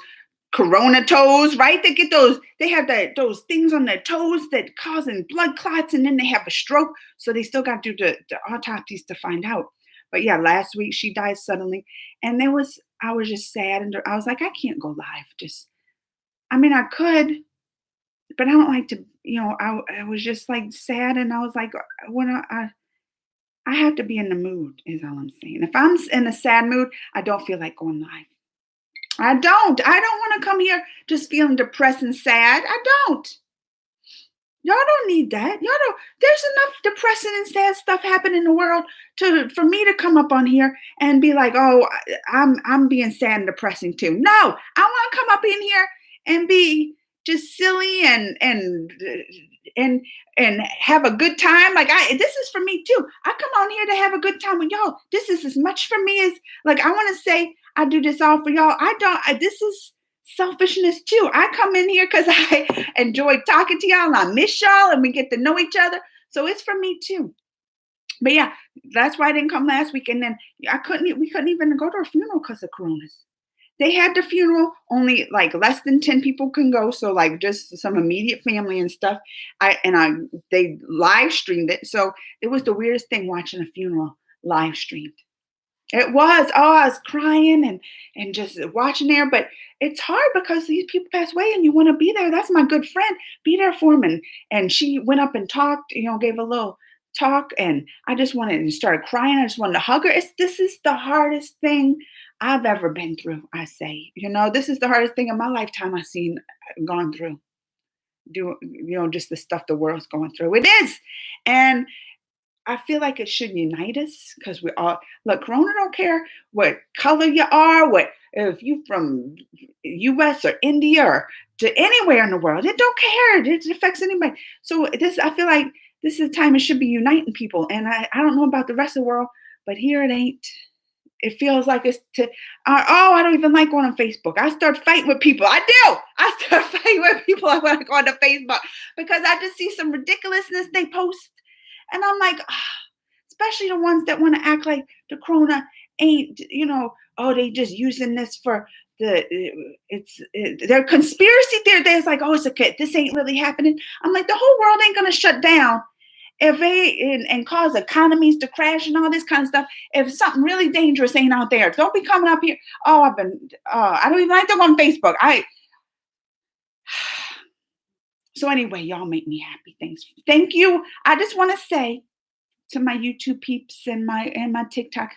corona toes, right? They get those. They have those things on their toes that causing blood clots, and then they have a stroke. So they still got to do the autopsies to find out. But yeah, last week she died suddenly, and I was just sad, and I was like, I can't go live. I mean, I could, but I don't like to. I was just like sad, and I was like, when I have to be in the mood, is all I'm saying. If I'm in a sad mood, I don't feel like going live. I don't. I don't want to come here just feeling depressed and sad. I don't. Y'all don't need that. Y'all don't. There's enough depressing and sad stuff happening in the world for me to come up on here and be like, oh, I'm being sad and depressing too. No, I want to come up in here and be just silly and have a good time. Like this is for me too. I come on here to have a good time with y'all. This is as much for me as like I want to say I do this all for y'all. This is selfishness too. I come in here because I enjoy talking to y'all and I miss y'all and we get to know each other. So it's for me too. But yeah, that's why I didn't come last week. And then we couldn't even go to a funeral because of coronas. They had the funeral, only like less than 10 people can go. So like just some immediate family and stuff. They live streamed it. So it was the weirdest thing watching a funeral live streamed. It was. Oh, I was crying and just watching there. But it's hard because these people pass away and you want to be there. That's my good friend. Be there for him. And she went up and talked, gave a little talk. And I just wanted to start crying. I just wanted to hug her. This is the hardest thing I've ever been through, I say. This is the hardest thing in my lifetime I've gone through. Just the stuff the world's going through. It is. And I feel like it should unite us because we all look. Corona don't care what color you are, if you from U.S. or India or to anywhere in the world. It don't care. It affects anybody. So I feel like this is a time it should be uniting people. And I don't know about the rest of the world, but here it ain't. It feels like it's I don't even like going on Facebook. I start fighting with people. I do. I start fighting with people when I go on to Facebook because I just see some ridiculousness they post. And I'm like, especially the ones that want to act like the corona ain't, oh, they just using this for they're conspiracy theory. There's like, oh, it's okay. This ain't really happening. I'm like, the whole world ain't going to shut down if and cause economies to crash and all this kind of stuff. If something really dangerous ain't out there, don't be coming up here. Oh, I don't even like to go on Facebook. So anyway, y'all make me happy. Thank you. I just want to say to my YouTube peeps and my TikTok,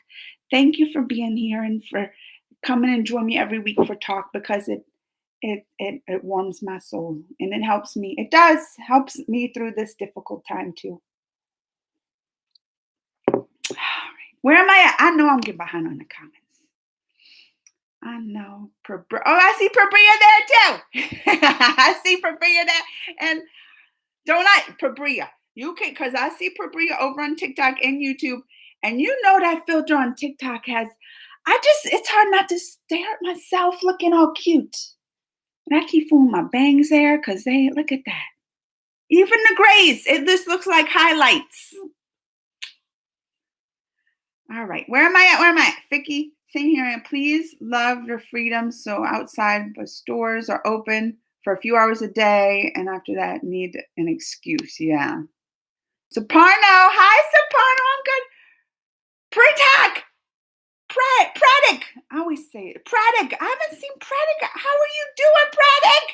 thank you for being here and for coming and join me every week for talk, because it warms my soul and it helps me. It helps me through this difficult time too. All right. Where am I at? I know I'm getting behind on the comments. I know. Oh, I see Pabria there too. I see Pabria there. And don't Pabria. You can, because I see Pabria over on TikTok and YouTube. And that filter on TikTok it's hard not to stare at myself looking all cute. And I keep fooling my bangs there because look at that. Even the grays, this looks like highlights. All right, where am I at? Vicky, same here. And please love your freedom. So outside, but stores are open for a few hours a day. And after that, need an excuse. Yeah. Soparno. Hi, Soparno. I'm good. Pratak. Pratik. I always say it. Pratik. I haven't seen Pratik. How are you doing, Pratik?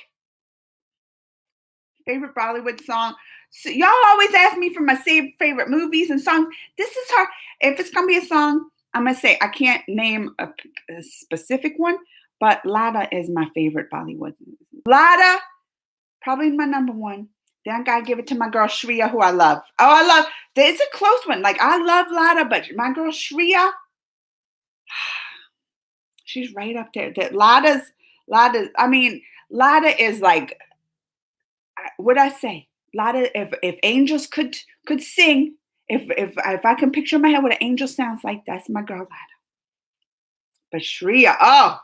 Favorite Bollywood song. So y'all always ask me for my favorite movies and songs. This is hard. If it's going to be a song, I'm going to say I can't name a specific one, but Lada is my favorite Bollywood movie. Lada, probably my number one. Then I got to give it to my girl Shreya, who I love. Oh, I love. It's a close one. Like, I love Lada, but my girl Shreya, she's right up there. Lada, I mean, Lada is like, what I say? Lada, if angels could sing, if I can picture in my head what an angel sounds like, that's my girl Lada. But Shreya, oh,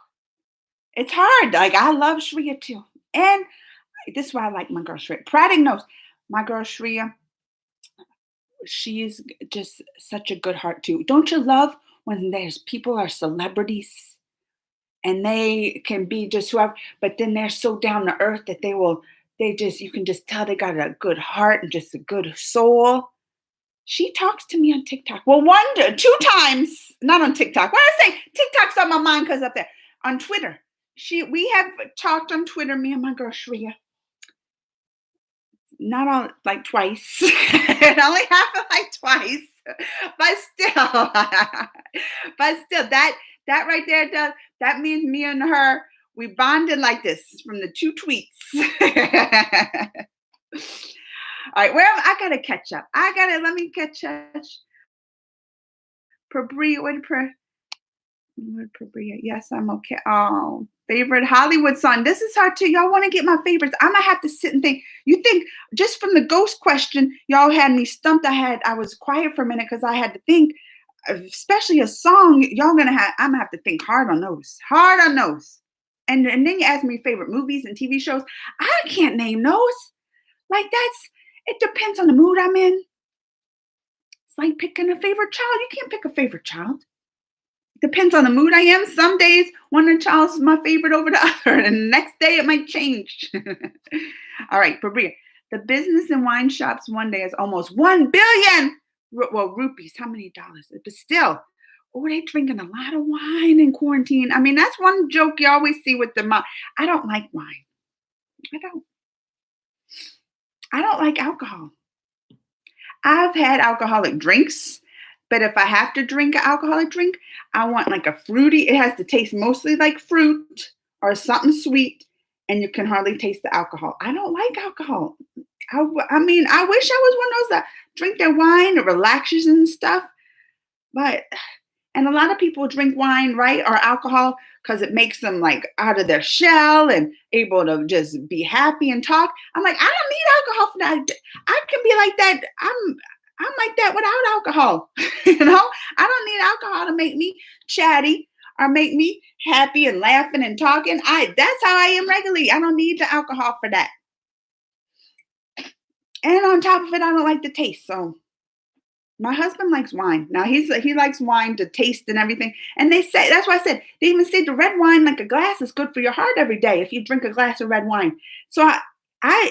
it's hard. Like, I love Shreya too. And this is why I like my girl Shreya. Pratik knows my girl Shreya. She's just such a good heart too. Don't you love when there's people are celebrities and they can be just whoever, but then they're so down to earth that you can just tell they got a good heart and just a good soul. She talks to me on TikTok. Well, 2 times, not on TikTok. When I say TikTok's on my mind because up there on Twitter, we have talked on Twitter, me and my girl Shreya. Not all like twice. It only happened like twice, but still, that right there that means me and her, we bonded like this from the 2 tweets. All right, I gotta catch up. Let me catch up. Yes, I'm okay. Oh, favorite Hollywood song. This is hard too. Y'all want to get my favorites. I'm gonna have to sit and think. You think just from the ghost question, y'all had me stumped. I was quiet for a minute because I had to think, especially a song. I'm gonna have to think hard on those. And then you ask me favorite movies and TV shows. I can't name those. Like, it depends on the mood I'm in. It's like picking a favorite child. You can't pick a favorite child. Depends on the mood I am. Some days one of the child is my favorite over the other, and the next day it might change. All right, Pabria. The business and wine shops one day is almost 1 billion rupees. How many dollars? But still, they drinking a lot of wine in quarantine. I mean, that's one joke you always see with the mom. I don't like wine. I don't like alcohol. I've had alcoholic drinks. But if I have to drink an alcoholic drink, I want like a fruity. It has to taste mostly like fruit or something sweet, and you can hardly taste the alcohol. I don't like alcohol. I mean, I wish I was one of those that drink their wine, it relaxes and stuff. And a lot of people drink wine, right, or alcohol because it makes them like out of their shell and able to just be happy and talk. I'm like, I don't need alcohol for that. I can be like that. I'm like that without alcohol. I don't need alcohol to make me chatty or make me happy and laughing and talking. That's how I am regularly. I don't need the alcohol for that. And on top of it, I don't like the taste. So My husband likes wine. Now he likes wine to taste and everything. And they say that's why I said they even say the red wine like a glass is good for your heart every day if you drink a glass of red wine. So I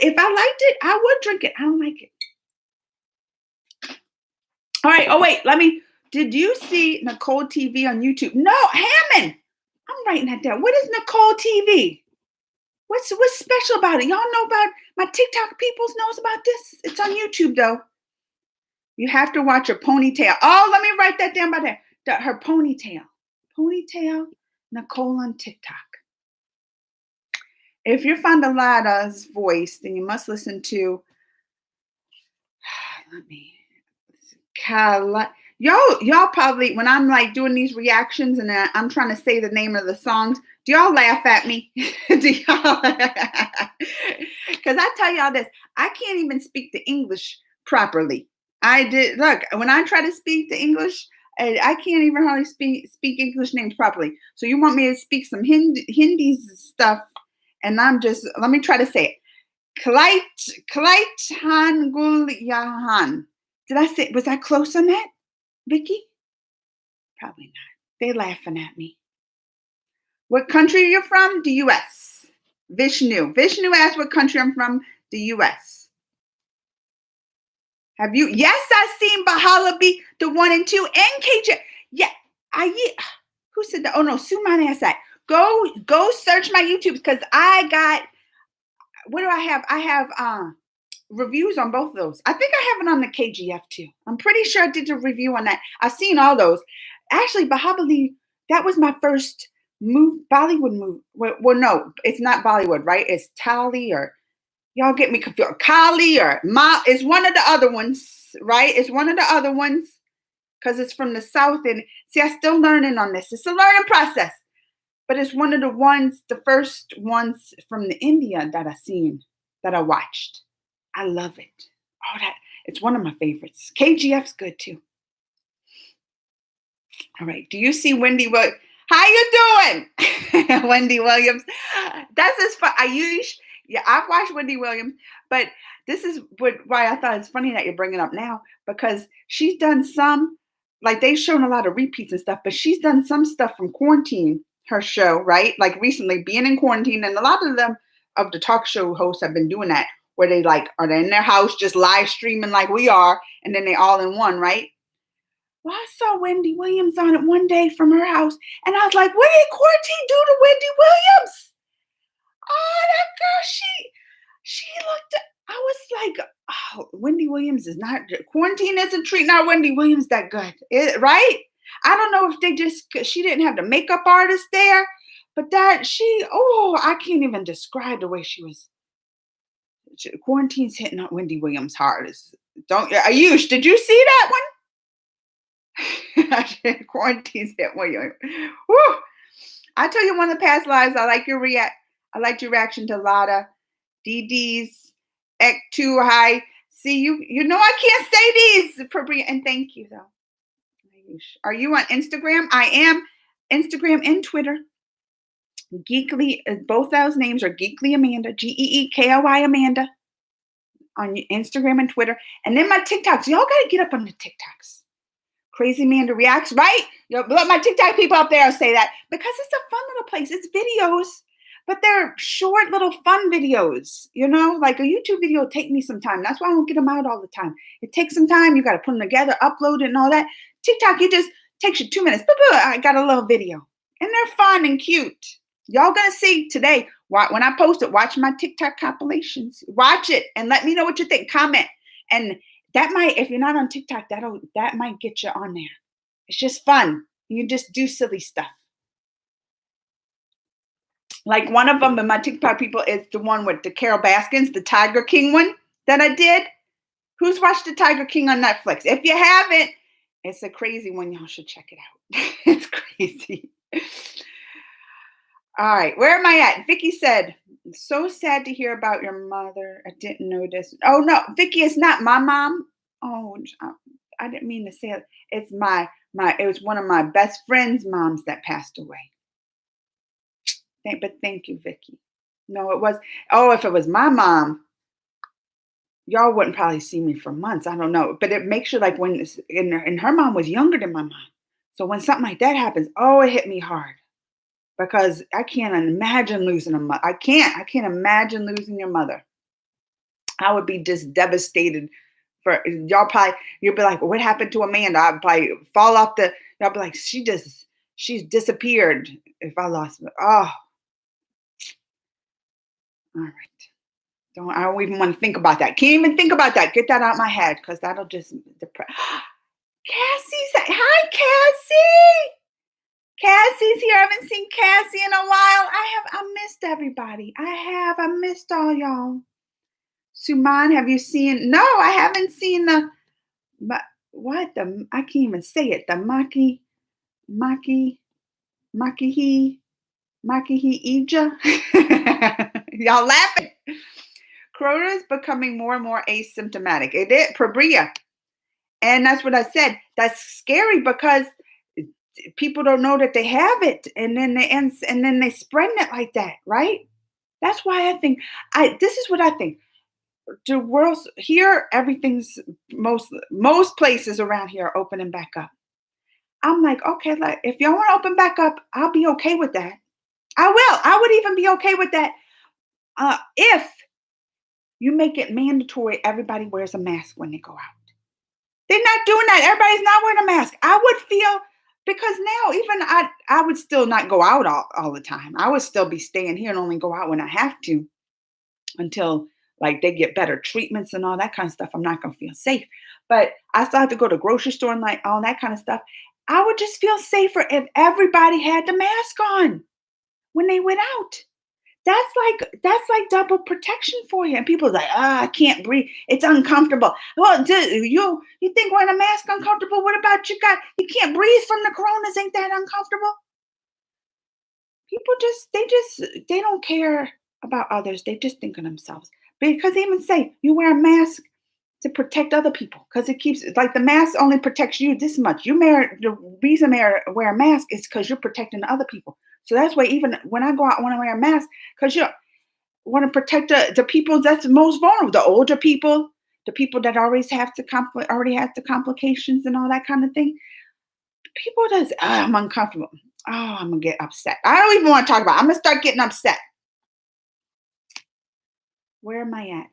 if I liked it, I would drink it. I don't like it. All right. Oh wait, did you see Nicole TV on YouTube? No, Hammond. I'm writing that down. What is Nicole TV? What's special about it? Y'all know about my TikTok peoples knows about this. It's on YouTube though. You have to watch her ponytail. Oh, let me write that down by that. Her ponytail. Ponytail Nicole on TikTok. If you find Alada's voice, then you must listen to y'all probably when I'm like doing these reactions and I'm trying to say the name of the songs, do y'all laugh at me? Do y'all? Because I tell y'all this, I can't even speak the English properly. I did look when I try to speak the English, I can't even hardly speak English names properly. So you want me to speak some Hindi stuff, and let me try to say it. Klait Hangul Yahan. Did I say, was I close on that, Vicky? Probably not. They're laughing at me. What country are you from? The U.S. Vishnu asked what country I'm from. The U.S. Have you? Yes, I've seen Bahalabi, the 1 and 2, and KJ. Yeah, who said that? Oh no, Suman asked that. Go search my YouTube because I got, what do I have? I have reviews on both of those. I think I have it on the KGF too. I'm pretty sure I did a review on that. I've seen all those. Actually, Bahubali, that was my first Bollywood movie. Well, no, it's not Bollywood, right? It's Tali or y'all get me confused. Kali or Ma. It's one of the other ones, right? It's one of the other ones because it's from the South. And see, I'm still learning on this. It's a learning process. But it's one of the first ones from the India that I've seen, that I watched. I love it. Oh, it's one of my favorites. KGF's good too. All right. Do you see Wendy Williams? How you doing? Wendy Williams. That's as fun. Yeah, I've watched Wendy Williams, but this is why I thought it's funny that you're bringing up now, because she's done some, like they've shown a lot of repeats and stuff, but she's done some stuff from quarantine, her show, right? Like recently being in quarantine, and a lot of them of the talk show hosts have been doing that, where they like are in their house just live streaming like we are, and then they all in one, right? Well, I saw Wendy Williams on it one day from her house, and I was like, what did quarantine do to Wendy Williams? Oh, that girl, she looked, I was like, oh, Wendy Williams is not, quarantine isn't treating our Wendy Williams that good, right? I don't know if she didn't have the makeup artist there, but I can't even describe the way she was. Quarantine's hitting Wendy Williams hard. Ayush, did you see that one? Quarantine's hit Williams. Woo! I tell you, one of the past lives, I liked your reaction to Lada. DD's Ek 2 High. See, you know I can't say these, and thank you though. Are you on Instagram? I am. Instagram and Twitter. Geekly, both those names are Geekly Amanda, GeeKly Amanda, on Instagram and Twitter. And then my TikToks. Y'all got to get up on the TikToks. Crazy Amanda Reacts, right? Let my TikTok people up there say that, because it's a fun little place. It's videos, but they're short little fun videos. Like a YouTube video will take me some time. That's why I don't get them out all the time. It takes some time. You got to put them together, upload it and all that. TikTok, it just takes you 2 minutes. I got a little video. And they're fun and cute. Y'all gonna see today, when I post it, watch my TikTok compilations. Watch it and let me know what you think. Comment. And that might, if you're not on TikTok, that might get you on there. It's just fun. You just do silly stuff. Like one of them in my TikTok people is the one with the Carol Baskins, the Tiger King one that I did. Who's watched the Tiger King on Netflix? If you haven't, it's a crazy one. Y'all should check it out. It's crazy. All right, where am I at? Vicky said, so sad to hear about your mother. I didn't know this. Oh, no, Vicky, it's not my mom. Oh, I didn't mean to say it. It's it was one of my best friend's moms that passed away. But thank you, Vicky. No, it was, if it was my mom, y'all wouldn't probably see me for months. I don't know, but it makes you like when and her mom was younger than my mom, so when something like that happens, oh, it hit me hard because I can't imagine losing a mother. I can't imagine losing your mother. I would be just devastated. For y'all probably you'll be like, what happened to Amanda? I'd probably fall off the. Y'all be like, she's disappeared. If I lost, oh, all right. I don't even want to think about that. Can't even think about that. Get that out of my head because that'll just depress. Hi, Cassie. Cassie's here. I haven't seen Cassie in a while. I missed everybody. I missed all y'all. Suman, have you seen? No, I haven't seen what the, I can't even say it. The Maki, Makihi, Makihi Ija. Y'all laughing. Corona is becoming more and more asymptomatic. It is Probria. And that's what I said. That's scary because people don't know that they have it, and then they spreading it like that, right? That's why I think this is what I think. The world here, everything's most places around here are opening back up. I'm like, okay, like if y'all want to open back up, I'll be okay with that. I will. I would even be okay with that if you make it mandatory. Everybody wears a mask when they go out. They're not doing that. Everybody's not wearing a mask. I would feel because now even I would still not go out all the time. I would still be staying here and only go out when I have to until like they get better treatments and all that kind of stuff. I'm not gonna feel safe. But I still have to go to the grocery store and like all that kind of stuff. I would just feel safer if everybody had the mask on when they went out. That's like double protection for you. And people are like, I can't breathe. It's uncomfortable. Well, you think wearing a mask uncomfortable? What about you can't breathe from the coronas? Ain't that uncomfortable? People they don't care about others. They just think of themselves. Because they even say you wear a mask to protect other people because it keeps like the mask only protects you this much. The reason they wear a mask is because you're protecting the other people. So that's why even when I go out, I want to wear a mask because you want to protect the people that's most vulnerable, the older people, the people that always already have the complications and all that kind of thing. People I'm uncomfortable. Oh, I'm gonna get upset. I don't even want to talk about it. I'm gonna start getting upset. Where am I at?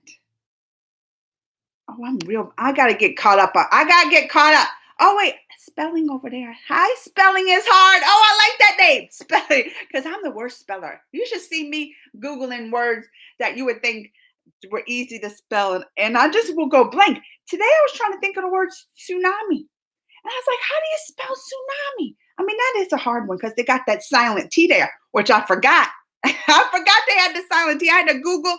Oh, I gotta get caught up. I gotta get caught up. Oh, wait, spelling over there. Hi, spelling is hard. Oh, I like that name, spelling, because I'm the worst speller. You should see me Googling words that you would think were easy to spell, and I just will go blank. Today, I was trying to think of the word tsunami, and I was like, how do you spell tsunami? I mean, that is a hard one because they got that silent T there, which I forgot. I forgot they had the silent T. I had to Google,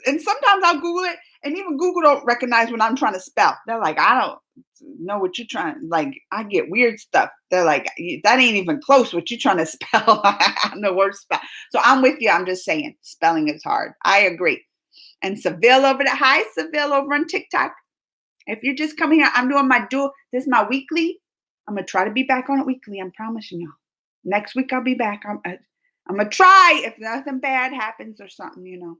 and sometimes I'll Google it, and even Google don't recognize what I'm trying to spell. They're like, I don't know what you're trying. Like, I get weird stuff. They're like, that ain't even close. What you trying to spell? I'm the worst spell. So I'm with you. I'm just saying, spelling is hard. I agree. And Seville over there. Hi, Seville over on TikTok. If you're just coming here, I'm doing my dual. This is my weekly. I'm gonna try to be back on it weekly. I'm promising y'all. Next week I'll be back. I'm gonna try if nothing bad happens or something.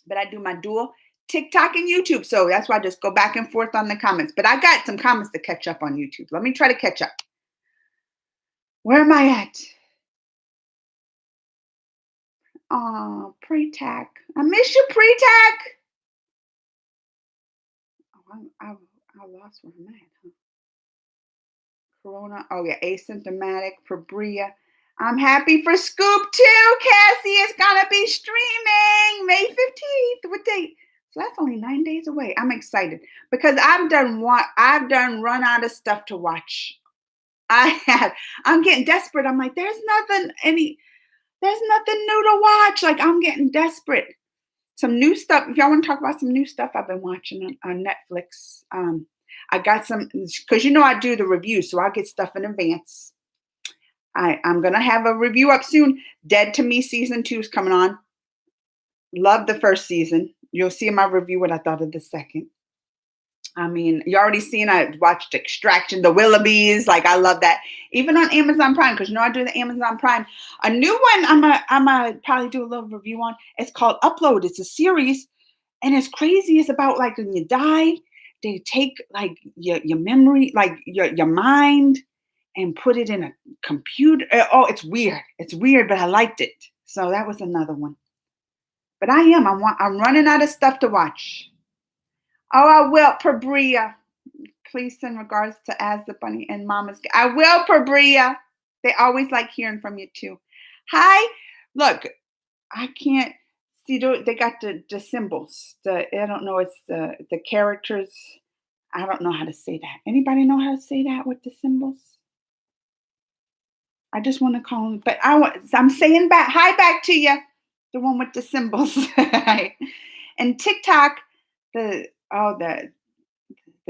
But I do my dual TikTok and YouTube. So that's why I just go back and forth on the comments. But I got some comments to catch up on YouTube. Let me try to catch up. Where am I at? Oh, pre-tac. I miss you, pre-tac. Oh, I lost where I'm at. Huh? Corona. Oh, yeah. Asymptomatic. Probria. I'm happy for Scoop too. Cassie is gonna be streaming May 15th. What date? So that's only 9 days away. I'm excited because I've done run out of stuff to watch. I'm getting desperate. I'm like, there's nothing new to watch. Like I'm getting desperate. Some new stuff. If y'all want to talk about some new stuff I've been watching on Netflix. I got some because I do the reviews, so I get stuff in advance. I'm going to have a review up soon. Dead to Me season 2 is coming on. Love the first season. You'll see in my review what I thought of the second. I mean, you already seen, I watched Extraction, The Willoughbys. Like, I love that. Even on Amazon Prime, because I do the Amazon Prime. A new one I'm going to probably do a little review on. It's called Upload. It's a series. And it's crazy. It's about like when you die, they take like your memory, like your mind, and put it in a computer. Oh, it's weird. It's weird, but I liked it. So that was another one. But I'm running out of stuff to watch. Oh, I will, Pabria. Please send regards to As the Bunny and Mama's. I will, Pabria. They always like hearing from you too. Hi. Look, I can't see. They got the symbols. I don't know. It's the characters. I don't know how to say that. Anybody know how to say that with the symbols? I just want to call them, but I'm saying back. Hi, back to you. The one with the symbols. And TikTok. The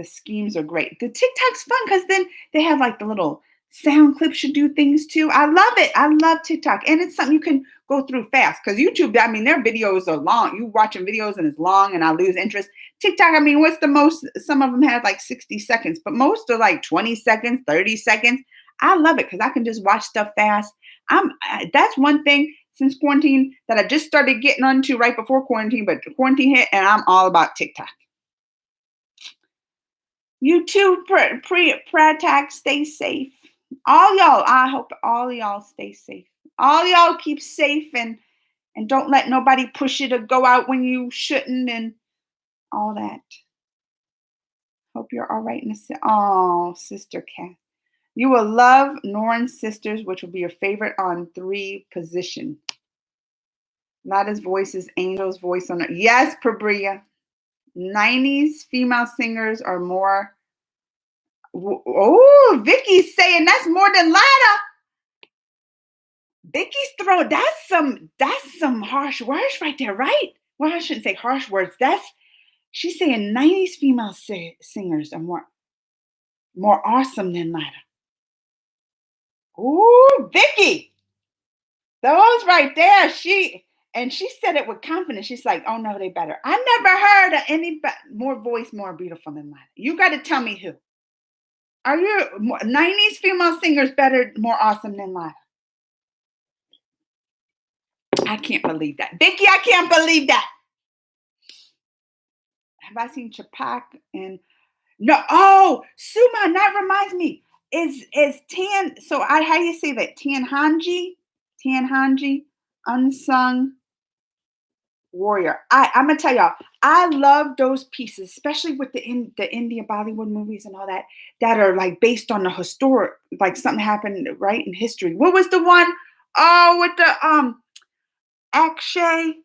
schemes are great. The TikTok's fun because then they have like the little sound clips you do things too. I love it. I love TikTok. And it's something you can go through fast because YouTube, I mean, their videos are long. You watching videos and it's long and I lose interest. TikTok, I mean, what's the most? Some of them have like 60 seconds, but most are like 20 seconds, 30 seconds. I love it because I can just watch stuff fast. That's one thing since quarantine that I just started getting onto right before quarantine, but quarantine hit and I'm all about TikTok. You too, Pratak, stay safe. All y'all, I hope all y'all stay safe. All y'all keep safe and don't let nobody push you to go out when you shouldn't and all that. Hope you're all right in the oh, Sister Cat. You will love Noren's Sisters, which will be your favorite on 3 position. Lada's voice is Angel's voice on it. Yes, Pabria. 90s female singers are more. Oh, Vicky's saying that's more than Lada. Vicky's throw that's some harsh words right there, right? Well, I shouldn't say harsh words. She's saying 90s female singers are more awesome than Lada. Ooh, Vicky, those right there. She said it with confidence. She's like, oh no, they better. I never heard of any more voice more beautiful than Lada. You got to tell me who. Are you 90s female singers better, more awesome than Lada? I can't believe that. Vicky, I can't believe that. Have I seen Chapak and no? Oh, Suma, that reminds me. Is Tan so how do you say that? Tanhanji, unsung warrior. I'm gonna tell y'all, I love those pieces, especially with the India Bollywood movies and all that are like based on the historic, like something happened right in history. What was the one? Oh, with the Akshay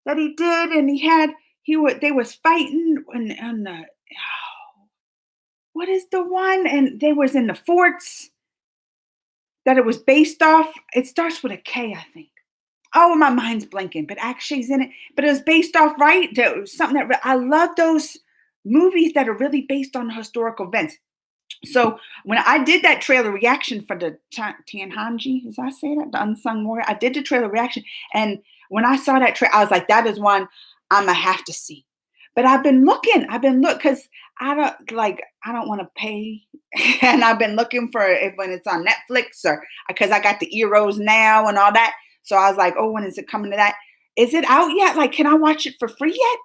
that he did, and they was fighting and what is the one? And they was in the forts that it was based off. It starts with a K, I think. Oh, my mind's blanking, but Akshay's in it. But it was based off, right? There was something that I love those movies that are really based on historical events. So when I did that trailer reaction for the Tanhanji, as I say that, the Unsung Warrior, I did the trailer reaction, and when I saw that trailer, I was like, that is one I'm gonna have to see. But I've been looking because I don't want to pay, and I've been looking for it when it's on Netflix or because I got the Eros now and all that. So I was like, oh, when is it coming to that? Is it out yet? Like, can I watch it for free yet?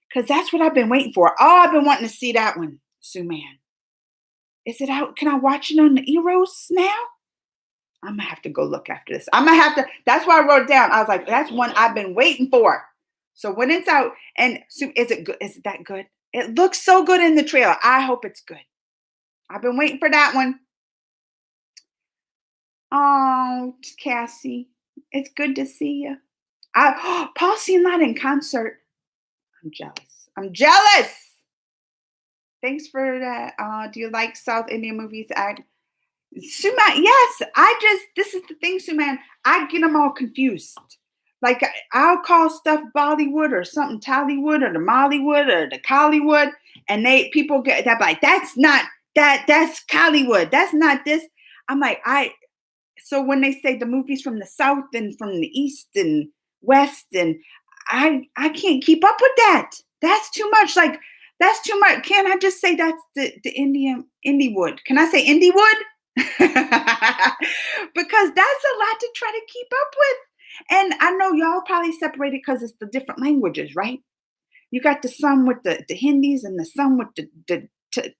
Because that's what I've been waiting for. Oh, I've been wanting to see that one, Suman. Is it out? Can I watch it on the Eros now? I'm gonna have to go look after this. I'm gonna have to. That's why I wrote it down. I was like, that's one I've been waiting for. So when it's out, and so is it good? Is it that good? It looks so good in the trailer. I hope it's good. I've been waiting for that one. Oh, Cassie, it's good to see you. Paul seen that in concert. I'm jealous. I'm jealous. Thanks for that. Do you like South Indian movies? Suman, yes. This is the thing, Suman. I get them all confused. Like I'll call stuff Bollywood or something Tollywood or the Mollywood or the Collywood, and people get that like that's not that's Collywood. That's not this. I'm like so when they say the movies from the South and from the East and West, and I can't keep up with that. That's too much. Like that's too much. Can't I just say that's the Indiewood? Can I say Indiewood? Because that's a lot to try to keep up with. And I know y'all probably separated because it's the different languages, right? you got the some with the Hindis and the some with the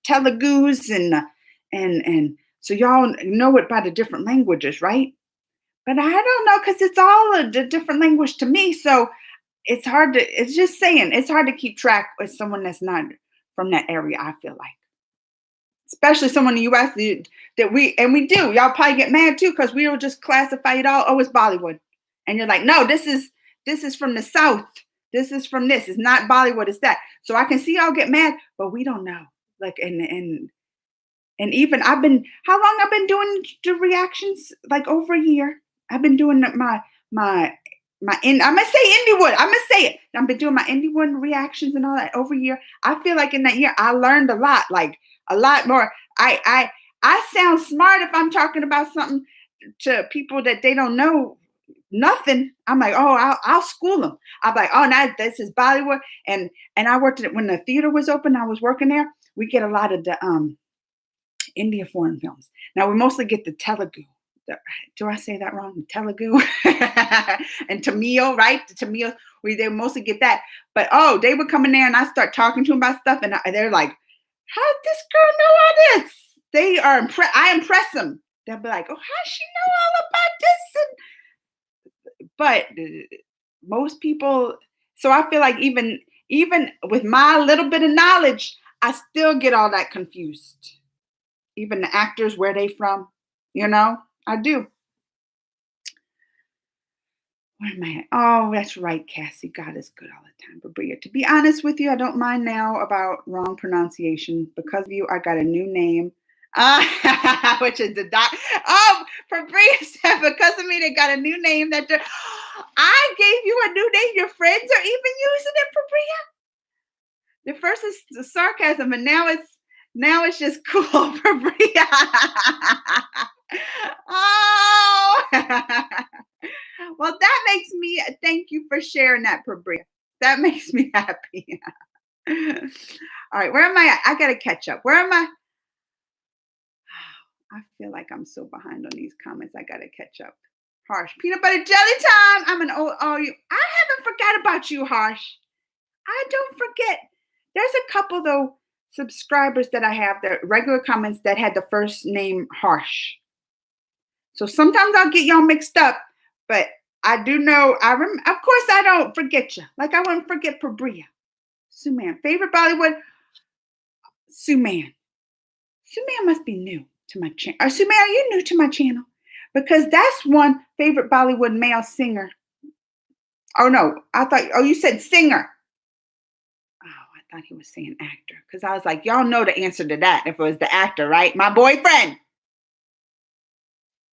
Telugus and so y'all know it by the different languages, right? But I don't know because it's all a different language to me. So it's hard to. It's just saying it's hard to keep track with someone that's not from that area. I feel like, especially someone in the U.S. that we do. Y'all probably get mad too because we will just classify it all. Oh, it's Bollywood, and you're like, no, this is from the South. This is from this. It's not Bollywood. It's that. So I can see y'all get mad, but we don't know. Like and even how long I've been doing the reactions? Like over a year. I've been doing I'm gonna say Indiewood. I'm gonna say it. I've been doing my Indiewood reactions and all that over a year. I feel like in that year I learned a lot, like a lot more. I sound smart if I'm talking about something to people that they don't know nothing. I'm like, oh, I'll school them. I'm like, oh, now this is Bollywood, and I worked at when the theater was open. I was working there. We get a lot of the India foreign films. Now we mostly get the Telugu. Do I say that wrong? Telugu and Tamil, right? The Tamil, they mostly get that. But oh, they would come in there and I start talking to them about stuff, and they're like, "How did this girl know all this?" They are impressed. I impress them. They'll be like, "Oh, how does she know all about this?" But most people. So I feel like even with my little bit of knowledge, I still get all that confused. Even the actors, where they from, I do. Where am I at? Oh, that's right, Cassie. God is good all the time. But Bria, to be honest with you, I don't mind now about wrong pronunciation. Because of you, I got a new name. Which is the doc. Oh, for Bria said, because of me, they got a new name I gave you a new name. Your friends are even using it for Bria. The first is the sarcasm, and now it's just cool for Bria. Oh. Well, that makes me thank you for sharing that, Bria. That makes me happy. All right, where am I at? I gotta catch up. Where am I? I feel like I'm so behind on these comments. I gotta catch up. Harsh. Peanut butter jelly time. I'm an old you. I haven't forgot about you, Harsh. I don't forget. There's a couple though subscribers that I have that regular comments that had the first name Harsh. So sometimes I'll get y'all mixed up, but I do know. Of course, I don't forget you. Like I wouldn't forget Bria. Suman, favorite Bollywood. Suman. Suman must be new to my channel. Suman, are you new to my channel? Because that's one favorite Bollywood male singer. Oh no, you said singer. Oh, I thought he was saying actor. Because I was like, y'all know the answer to that if it was the actor, right? My boyfriend.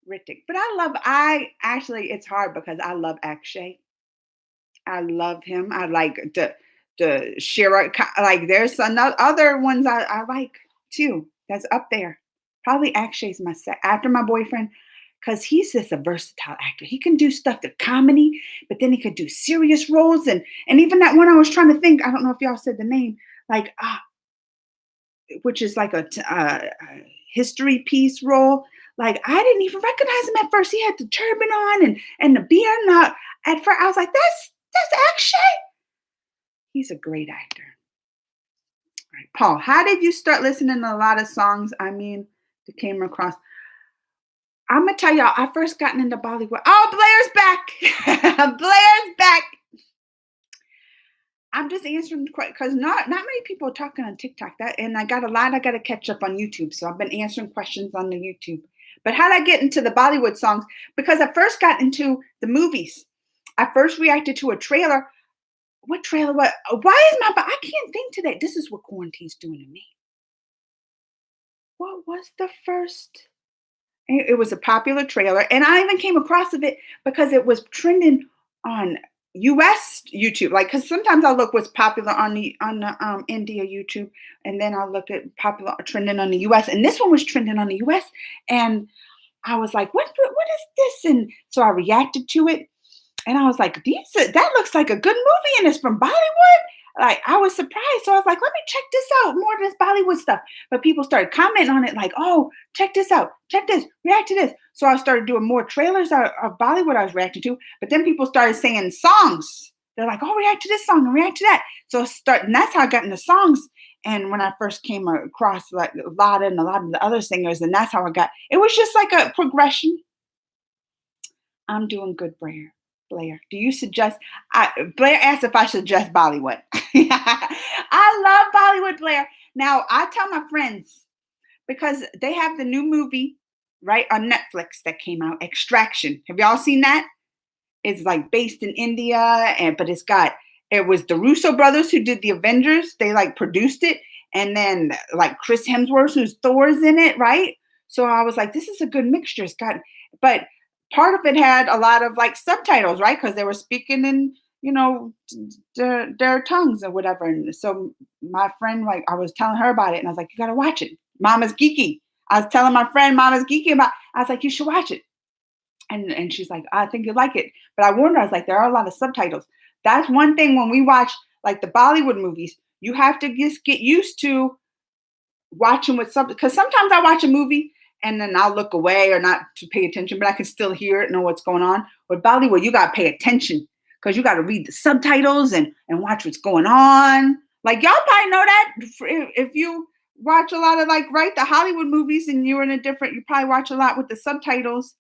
Ritik. But it's hard because I love Akshay. I love him. I like the Shira. Like there's some other ones I like too. That's up there. Probably Akshay's after my boyfriend, because he's just a versatile actor. He can do stuff to comedy, but then he could do serious roles, and even that one I was trying to think. I don't know if y'all said the name, like which is like a history piece role. Like I didn't even recognize him at first. He had the turban on and the beard. And at first I was like, that's Akshay. He's a great actor. All right, Paul, how did you start listening to a lot of songs? That came across. I'm gonna tell y'all, I first gotten into Bollywood. Oh, Blair's back. Blair's back. I'm just answering because not many people are talking on TikTok. And I got a lot I got to catch up on YouTube. So I've been answering questions on the YouTube. But how did I get into the Bollywood songs? Because I first got into the movies. I first reacted to a trailer. What trailer? Why is I can't think today. This is what quarantine's doing to me. What was the first? It was a popular trailer. And I even came across of it because it was trending on US YouTube, like, because sometimes I'll look what's popular on the India YouTube, and then I'll look at popular trending on the US, and this one was trending on the US, and I was like, what is this? And so I reacted to it, and I was like, that looks like a good movie, and it's from Bollywood. Like I was surprised, so I was like, let me check this out, more of this Bollywood stuff. But people started commenting on it, like, oh, check this out, check this, react to this. So I started doing more trailers of Bollywood I was reacting to. But then people started saying songs They're like, oh, react to this song and react to that. So start, and that's how I got into songs. And when I first came across like Lotta and a lot of the other singers, and that's how I got. It was just like a progression. I'm doing good, Blair. Blair, do you suggest? Blair asked if I suggest Bollywood. I love Bollywood, Blair. Now I tell my friends because they have the new movie right on Netflix that came out, Extraction. Have y'all seen that? It's like based in India, and but it was the Russo brothers who did the Avengers. They like produced it, and then like Chris Hemsworth, who's Thor's in it, right? So I was like, this is a good mixture. It's got, but part of it had a lot of like subtitles, right? Because they were speaking in their tongues or whatever. And so my friend, like, I was telling her about it, and I was like, you gotta watch it. Mama's geeky. I was telling my friend Mama's geeky about. I was like, you should watch it. And she's like, I think you'd like it. But I warned her, I was like, there are a lot of subtitles. That's one thing when we watch like the Bollywood movies, you have to just get used to watching with subtitles. Because sometimes I watch a movie and then I'll look away or not to pay attention, but I can still hear it, know what's going on. With Bollywood, you got to pay attention because you got to read the subtitles and watch what's going on. Like y'all probably know that if you watch a lot of like, right, the Hollywood movies and you're in a different, you probably watch a lot with the subtitles.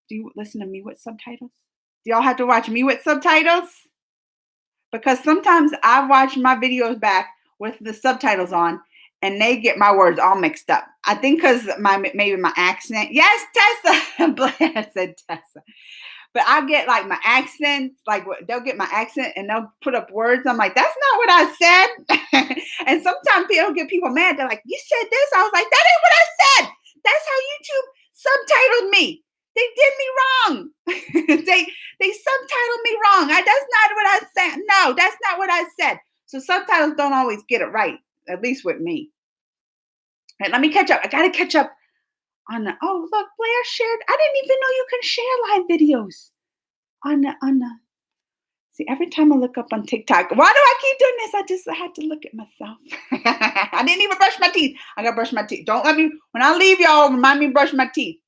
Do you listen to me with subtitles? Do y'all have to watch me with subtitles? Because sometimes I watch my videos back with the subtitles on and they get my words all mixed up. I think because maybe my accent. Yes, Tessa. Blair said Tessa. But I get like my accent, like they'll get my accent and they'll put up words. I'm like, that's not what I said. And sometimes people get people mad. They're like, you said this. I was like, that ain't what I said. That's how YouTube subtitled me. They did me wrong. they subtitled me wrong. That's not what I said. No, that's not what I said. So subtitles don't always get it right, at least with me. And let me catch up. I gotta catch up on the. Oh, look, Blair shared. I didn't even know you can share live videos on the. See, every time I look up on TikTok, why do I keep doing this? I had to look at myself. I didn't even brush my teeth. I gotta brush my teeth. Don't let me. When I leave y'all, remind me to brush my teeth.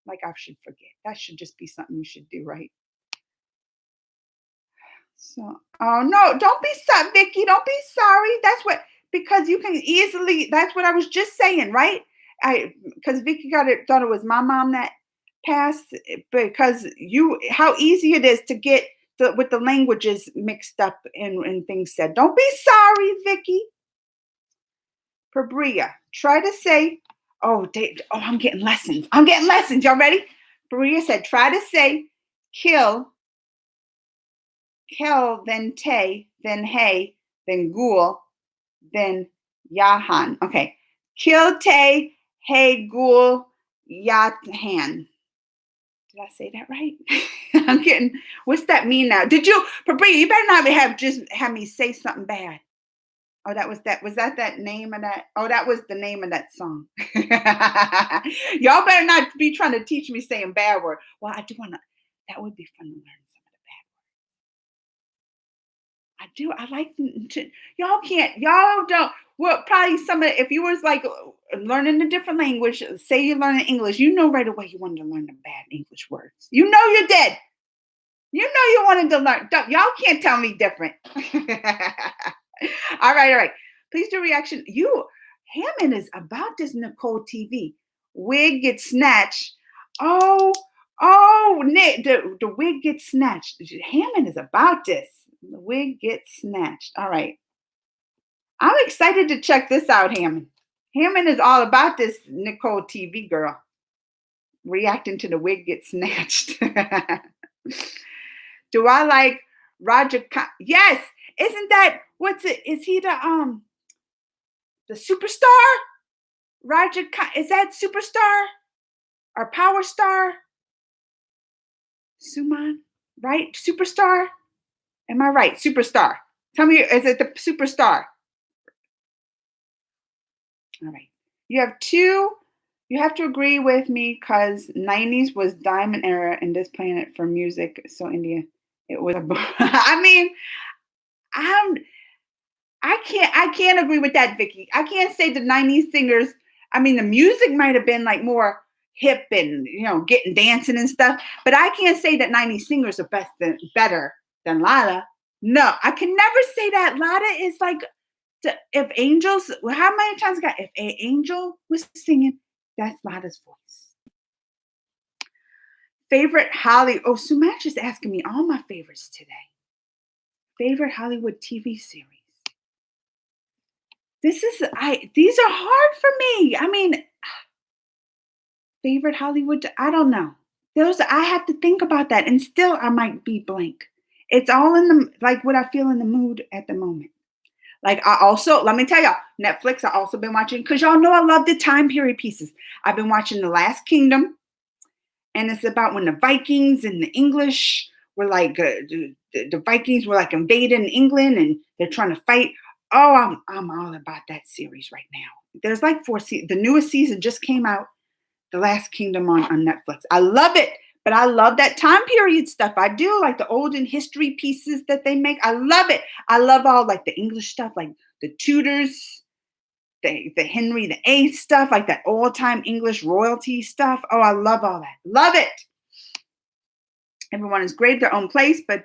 Like I should forget. That should just be something you should do, right? So, oh no, don't be sorry, Vicky. Don't be sorry. Because you can easily. That's what I was just saying, right? Because Vicky thought it was my mom that passed because how easy it is to get with the languages mixed up and things said. Don't be sorry, Vicky. Pabria, try to say. I'm getting lessons. Y'all ready? Maria said, try to say kill, then te, then hey, then ghoul, then yahan. Okay. Kill, te, hey, ghoul, yahan. Did I say that right? I'm getting, what's that mean now? Pabria, you better not have me say something bad. Oh, that was that. Was that name of that? Oh, that was the name of that song. Y'all better not be trying to teach me saying bad word. Well, I do want to. That would be fun to learn some of the bad words. I do. I like to. Y'all can't. Y'all don't. Well, probably if you was like learning a different language, say you're learning English, you know right away you wanted to learn the bad English words. You know you did. You know you wanted to learn. Y'all can't tell me different. All right. Please do reaction. Hammond is about this Nicole TV. Wig gets snatched. Oh, Nick, the wig gets snatched. Hammond is about this. The wig gets snatched. All right. I'm excited to check this out, Hammond. Hammond is all about this Nicole TV girl. Reacting to the wig gets snatched. Do I like Roger? Yes. Isn't that is he the superstar? Roger, is that superstar or power star? Suman, right? Superstar? Am I right? Superstar. Tell me, is it the superstar? All right. You have to agree with me because 90s was diamond era in this planet for music. So India, it was. I mean, I can't agree with that, Vicky. I can't say the 90s singers. I mean, the music might have been like more hip and getting dancing and stuff. But I can't say that 90s singers are better than Lada. No, I can never say that. Lada is like if angels. How many times I got if an angel was singing, that's Lada's voice. Favorite Hollywood. Oh, Sumatch is asking me all my favorites today. Favorite Hollywood TV series. These are hard for me. I mean, favorite Hollywood. I don't know. I have to think about that, and still I might be blank. It's all in the like what I feel in the mood at the moment. Like I also, let me tell y'all, Netflix. I also been watching because y'all know I love the time period pieces. I've been watching The Last Kingdom. And it's about when the Vikings and the English were like the Vikings were like invading England and they're trying to fight. Oh, I'm all about that series right now. There's like 4 seasons. The newest season just came out, The Last Kingdom on Netflix. I love it, but I love that time period stuff. I do like the olden history pieces that they make. I love it. I love all like the English stuff, like the Tudors. The Henry VIII stuff, like that old-time English royalty stuff. Oh, I love all that. Love it. Everyone is great at their own place, but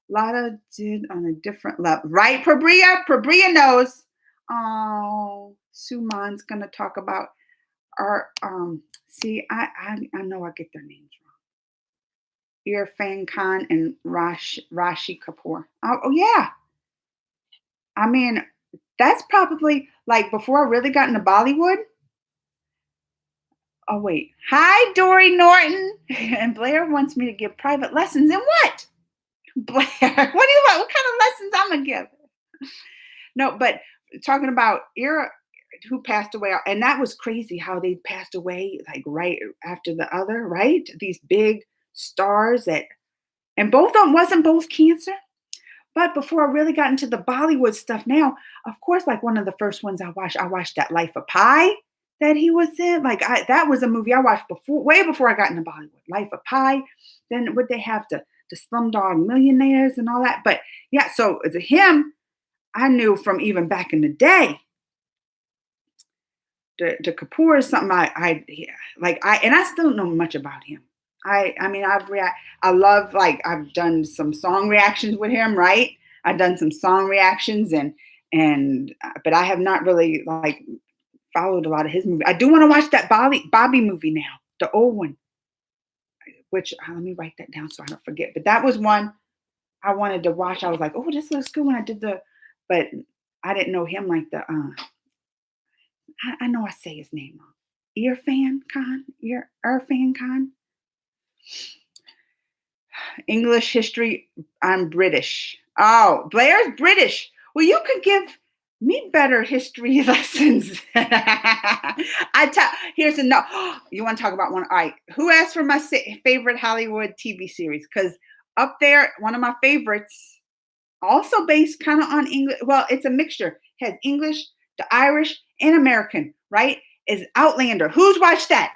Lada did on a different level. Right, Prabria? Prabria knows. Oh, Suman's going to talk about our, see, I know I get their names wrong. Irfan Khan and Rashi Kapoor. Oh, yeah. I mean, that's probably like before I really got into Bollywood. Oh, wait. Hi, Dory Norton. And Blair wants me to give private lessons in what? Blair, what do you want? What kind of lessons I'm going to give? No, but talking about Ira, who passed away, and that was crazy how they passed away like right after the other, right? These big stars and both of them wasn't both cancer. But before I really got into the Bollywood stuff now, of course, like one of the first ones I watched that Life of Pi that he was in. Like that was a movie I watched way before I got into Bollywood. Life of Pi. Then would they have the Slumdog Millionaires and all that? But yeah, so him, I knew from even back in the day. The Kapoor is something I still don't know much about him. I love, like, I've done some song reactions with him, right? I've done some song reactions but I have not really like followed a lot of his movies. I do want to watch that Bobby movie now, the old one, which let me write that down so I don't forget. But that was one I wanted to watch. I was like, oh, this looks good when I did but I didn't know him like I know I say his name wrong. Irfan Khan. English history. I'm British. Oh, Blair's British. Well, you could give me better history lessons. Here's a no. You want to talk about one? All right. Who asked for my favorite Hollywood TV series? Because up there, one of my favorites, also based kind of on English. Well, it's a mixture. It has English, the Irish, and American, right? Is Outlander. Who's watched that?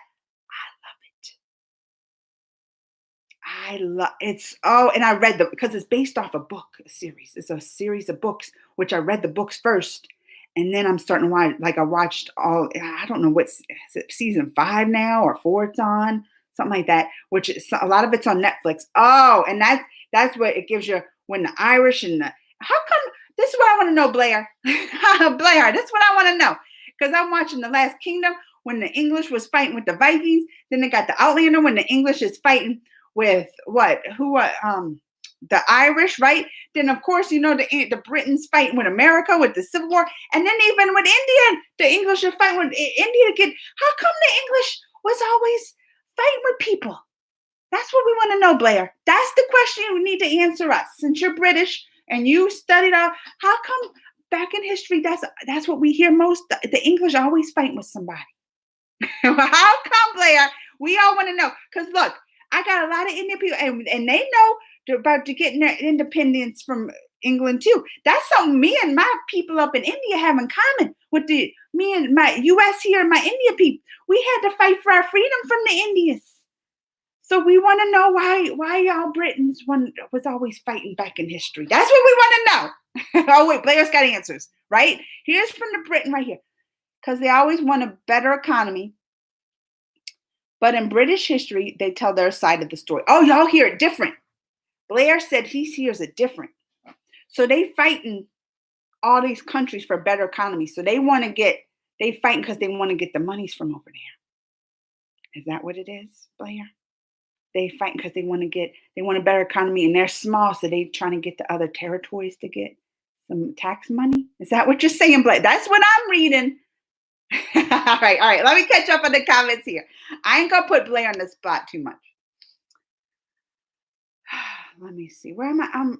I love it's and I read because it's based off a book series. It's a series of books, which I read the books first, and then I'm starting to watch. Like I watched all. I don't know what's season 5 now or 4 it's on, something like that. Which is, a lot of it's on Netflix. Oh, and that's what it gives you when the Irish and the. How come? This is what I want to know, Blair. Blair, this is what I want to know because I'm watching The Last Kingdom when the English was fighting with the Vikings. Then they got the Outlander when the English is fighting with the Irish, right? Then of course the Britons fighting with America with the Civil War, and then even with India, the English are fighting with India to get. How come the English was always fighting with people? That's what we want to know, Blair. That's the question you need to answer us. Since you're British and you studied out, how come back in history that's what we hear most? The English always fighting with somebody. How come, Blair? We all want to know because look. I got a lot of Indian people, and they know about to getting their independence from England too. That's something me and my people up in India have in common with me and my U.S. here and my India people. We had to fight for our freedom from the Indians. So we want to know why y'all Britons was always fighting back in history. That's what we want to know. Oh wait, Blair's got answers, right? Here's from the Britain right here, because they always want a better economy. But in British history, they tell their side of the story. Oh, y'all hear it different. Blair said he hears it different. So they fighting all these countries for better economy. So they fighting because they want to get the monies from over there. Is that what it is, Blair? They fighting because they want a better economy and they're small, so they trying to get the other territories to get some tax money. Is that what you're saying, Blair? That's what I'm reading. All right. Let me catch up on the comments here. I ain't gonna put Blair on the spot too much. Let me see. Where am I?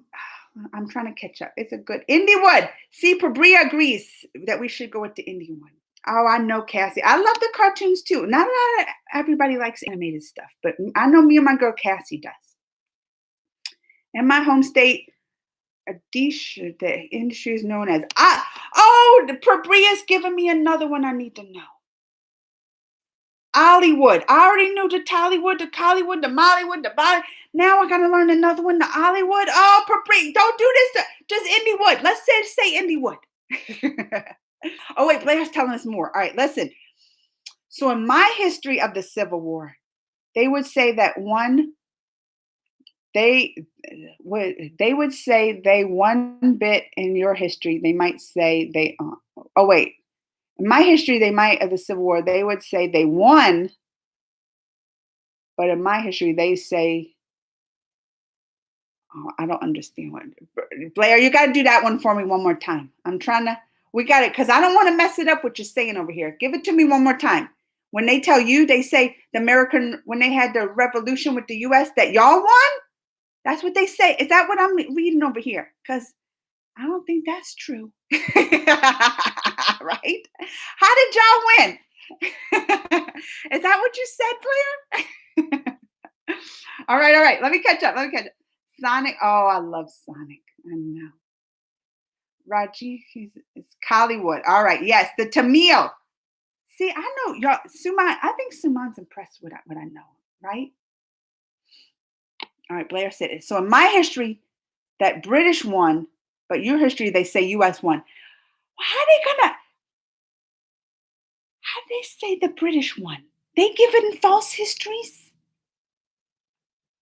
I'm trying to catch up. It's a good Indywood. See, Pabria agrees that we should go with the Indywood. Oh, I know, Cassie. I love the cartoons too. Not a lot of everybody likes animated stuff, but I know me and my girl Cassie does. In my home state, Adish, the industry is known as the Pabria's giving me another one I need to know. Hollywood. I already knew the Tollywood, the Collywood, the Mollywood, the Bolly. Now I gotta learn another one, the Hollywood. Oh, Papri, don't do this. Just Indywood. Let's say Indywood. Oh wait, Blair's telling us more. All right, listen. So in my history of the Civil War, they would say that they would say they one bit in your history. They might say they. Oh wait. In my history, of the Civil War, they would say they won, but in my history, they say, oh, I don't understand what. Blair, you got to do that one for me one more time. We got it, because I don't want to mess it up what you're saying over here. Give it to me one more time. When they tell you, they say when they had the revolution with the U.S., that y'all won? That's what they say. Is that what I'm reading over here? Because I don't think that's true. Right? How did y'all win? Is that what you said, Claire? All right. Let me catch up. Sonic. Oh, I love Sonic. I know. Raji, it's Collywood. All right. Yes, the Tamil. See, I know y'all. Suman. I think Suman's impressed with what I know. Right? All right. Blair said it. So in my history, that British won, but your history, they say U.S. won. How they say the British won? They given false histories?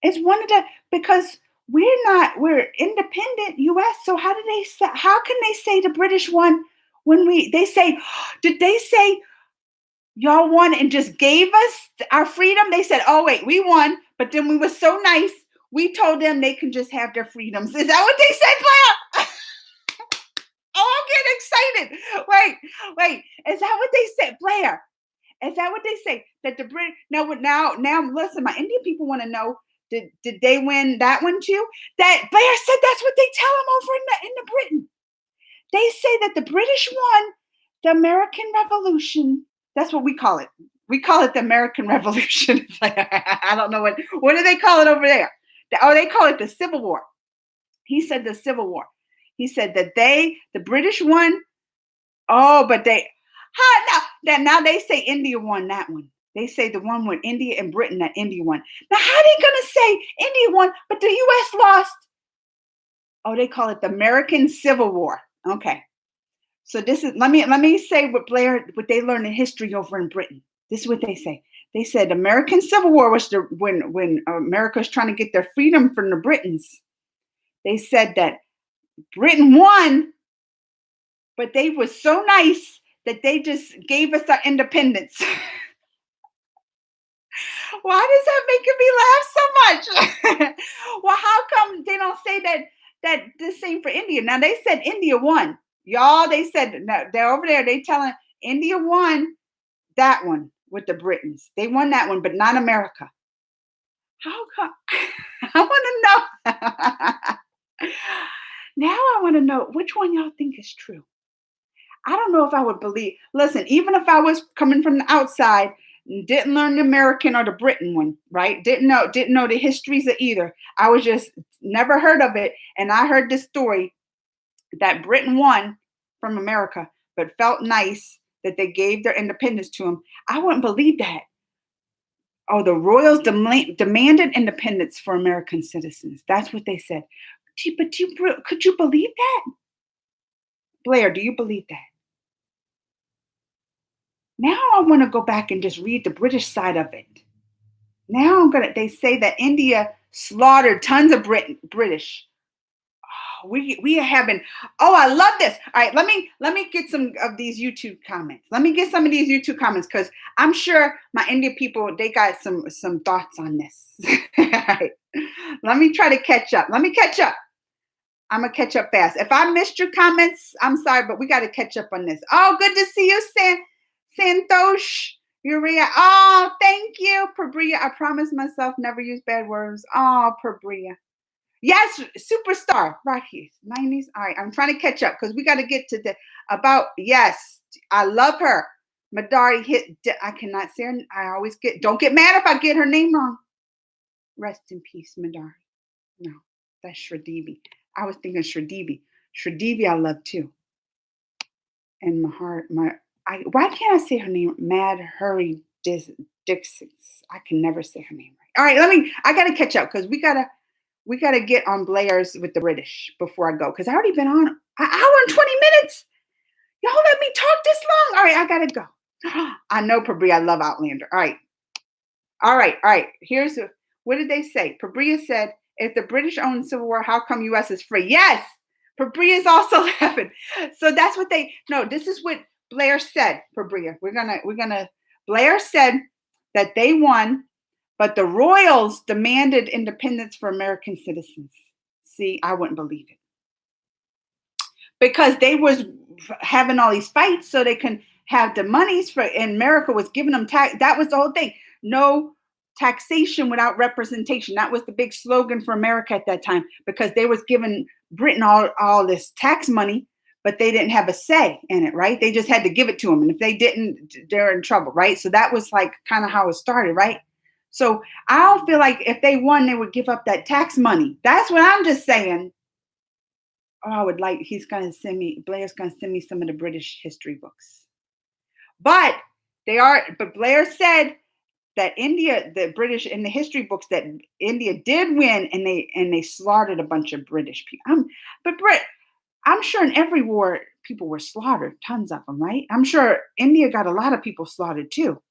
It's one of the, because we're independent US, so how can they say the British won when did they say y'all won and just gave us our freedom? They said, oh wait, we won, but then we were so nice, we told them they can just have their freedoms. Is that what they said, Blair? Oh, I'm getting excited. Wait. Is that what they said, Blair? Is that what they say? That the Brit now listen, my Indian people want to know, did they win that one too? That Blair said that's what they tell them over in the Britain. They say that the British won the American Revolution. That's what we call it. We call it the American Revolution. I don't know what do they call it over there? They call it the Civil War. He said the Civil War. He said that the British won. Oh, but now they say India won that one. They say the one with India and Britain, that India won. Now, how are they gonna say India won, but the U.S. lost? Oh, they call it the American Civil War. Okay. So this is let me say what they learned in history over in Britain. This is what they say. They said American Civil War was when America was trying to get their freedom from the Britons. They said that Britain won, but they were so nice that they just gave us our independence. Why does that make me laugh so much? Well, how come they don't say that the same for India? Now they said India won. Y'all, they said they're over there. They telling India won that one with the Britons. They won that one, but not America. How come? I want to know. Now I want to know which one y'all think is true. I don't know if I would believe. Listen, even if I was coming from the outside, didn't learn the American or the Britain one, right? Didn't know the histories of either. I was just never heard of it. And I heard this story that Britain won from America, but felt nice that they gave their independence to them. I wouldn't believe that. Oh, the royals demanded independence for American citizens. That's what they said. But could you believe that? Blair, do you believe that? Now I want to go back and just read the British side of it. Now they say that India slaughtered tons of British. We are having, oh, I love this. All right, let me get some of these YouTube comments. Let me get some of these YouTube comments because I'm sure my India people, they got some thoughts on this. All right. Let me try to catch up. Let me catch up. I'm gonna catch up fast. If I missed your comments, I'm sorry, but we got to catch up on this. Oh, good to see you, Santosh. Urea. Oh, thank you, Prabria. I promised myself never use bad words. Oh, Prabria. Yes, superstar. Rocky, 90s. All right, I'm trying to catch up because we got to get to the about. Yes, I love her. Madari hit. I cannot say her. I always get. Don't get mad if I get her name wrong. Rest in peace, Madari. No, that's Shridevi. I was thinking Shridevi. Shridevi, I love too. And my heart, why can't I say her name? Mad Hurry Dixon. I can never say her name right. All right, I gotta catch up because we gotta get on Blair's with the British before I go because I already been on an hour and 20 minutes. Y'all let me talk this long. All right, I gotta go. I know, Prabria, I love Outlander. All right. What did they say? Prabria said, if the British owned Civil War, how come US is free? Yes, Prabria is also laughing. So that's what this is what Blair said, Prabria. Blair said that they won, but the royals demanded independence for American citizens. See, I wouldn't believe it. Because they was having all these fights so they can have the monies and America was giving them tax. That was the whole thing. No taxation without representation. That was the big slogan for America at that time because they was giving Britain all this tax money, but they didn't have a say in it, right? They just had to give it to them. And if they didn't, they're in trouble, right? So that was like kind of how it started, right? So I don't feel like if they won, they would give up that tax money. That's what I'm just saying. Oh, I would like, Blair's going to send me some of the British history books. But Blair said that the British in the history books that India did win and they slaughtered a bunch of British people. I'm sure in every war people were slaughtered, tons of them, right? I'm sure India got a lot of people slaughtered too.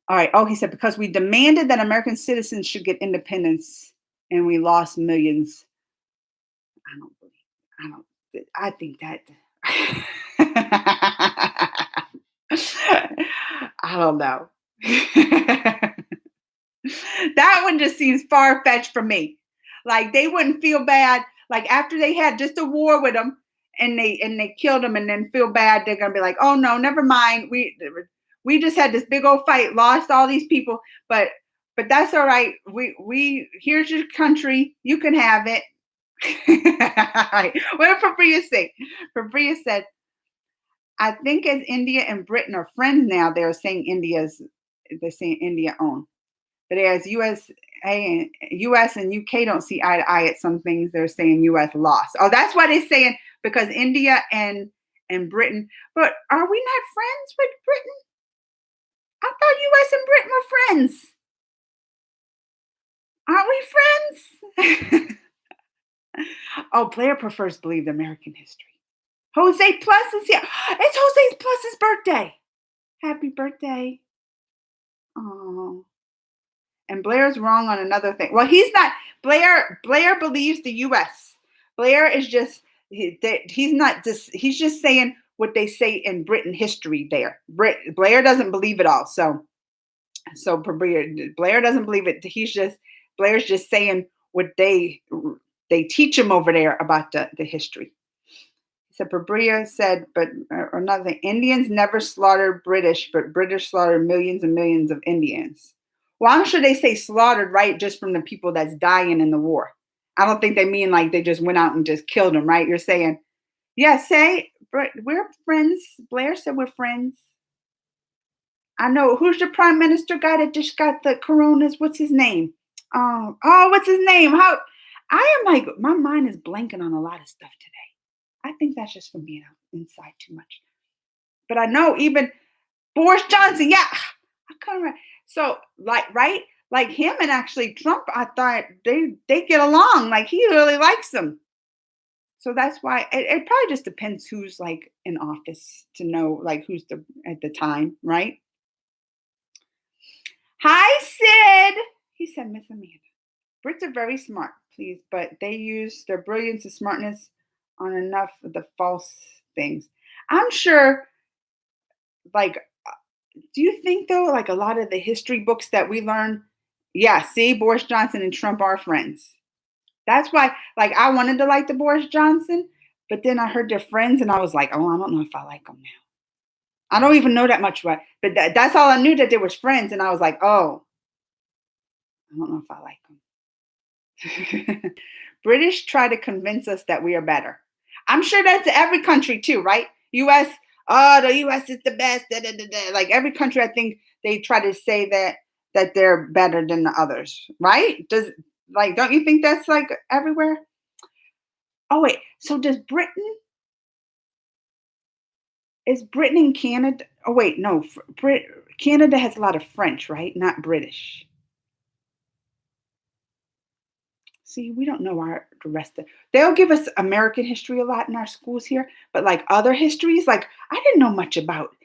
All right. Oh, he said, because we demanded that American citizens should get independence and we lost millions. I think that. I don't know. That one just seems far-fetched for me. Like they wouldn't feel bad. Like after they had just a war with them and they killed them and then feel bad, they're gonna be like, oh no, never mind. We just had this big old fight, lost all these people, but that's all right. We here's your country, you can have it. What did Fabria say? Fabria said, I think as India and Britain are friends now, they're saying India own. But as US and UK don't see eye to eye at some things, they're saying US lost. Oh, that's why they're saying because India and Britain. But are we not friends with Britain? I thought US and Britain were friends. Aren't we friends? Oh, Blair prefers believe American history. Jose Plus is here. It's Jose Plus's birthday. Happy birthday. Oh. And Blair's wrong on another thing. Well, he's not. Blair believes the U.S. Blair is just, he's not just, he's just saying what they say in Britain history there. Blair doesn't believe it all. So Blair doesn't believe it. Blair's just saying what they teach him over there about the history. So Prabria said, but another thing, Indians never slaughtered British, but British slaughtered millions and millions of Indians. Well, I'm sure they say slaughtered, right, just from the people that's dying in the war. I don't think they mean like they just went out and just killed them, right? You're saying, yeah, we're friends. Blair said we're friends. I know. Who's the prime minister guy that just got the coronas? What's his name? What's his name? I am like, my mind is blanking on a lot of stuff today. I think that's just from being out inside too much. But I know even Boris Johnson, yeah, I can't remember. So like him and actually Trump, I thought they get along. Like he really likes them. So that's why it probably just depends who's like in office to know like who's at the time, right? Hi, Sid. He said, Miss Amanda. Brits are very smart, please, but they use their brilliance and smartness on enough of the false things. I'm sure, like, do you think though, like a lot of the history books that we learn, yeah, see, Boris Johnson and Trump are friends. That's why, like, I wanted to like the Boris Johnson, but then I heard they're friends, and I was like, oh, I don't know if I like them now. I don't even know that much, but that's all I knew, that they was friends, and I was like, oh, I don't know if I like them. British try to convince us that we are better. I'm sure that's every country too, right? U.S. Oh, the U.S. is the best. Da, da, da, da. Like every country, I think they try to say that they're better than the others, right? Does like don't you think that's like everywhere? Oh wait, so does Britain is Britain and Canada? Oh wait, no, Canada has a lot of French, right? Not British. See, we don't know the rest of. They'll give us American history a lot in our schools here, but like other histories, like I didn't know much about.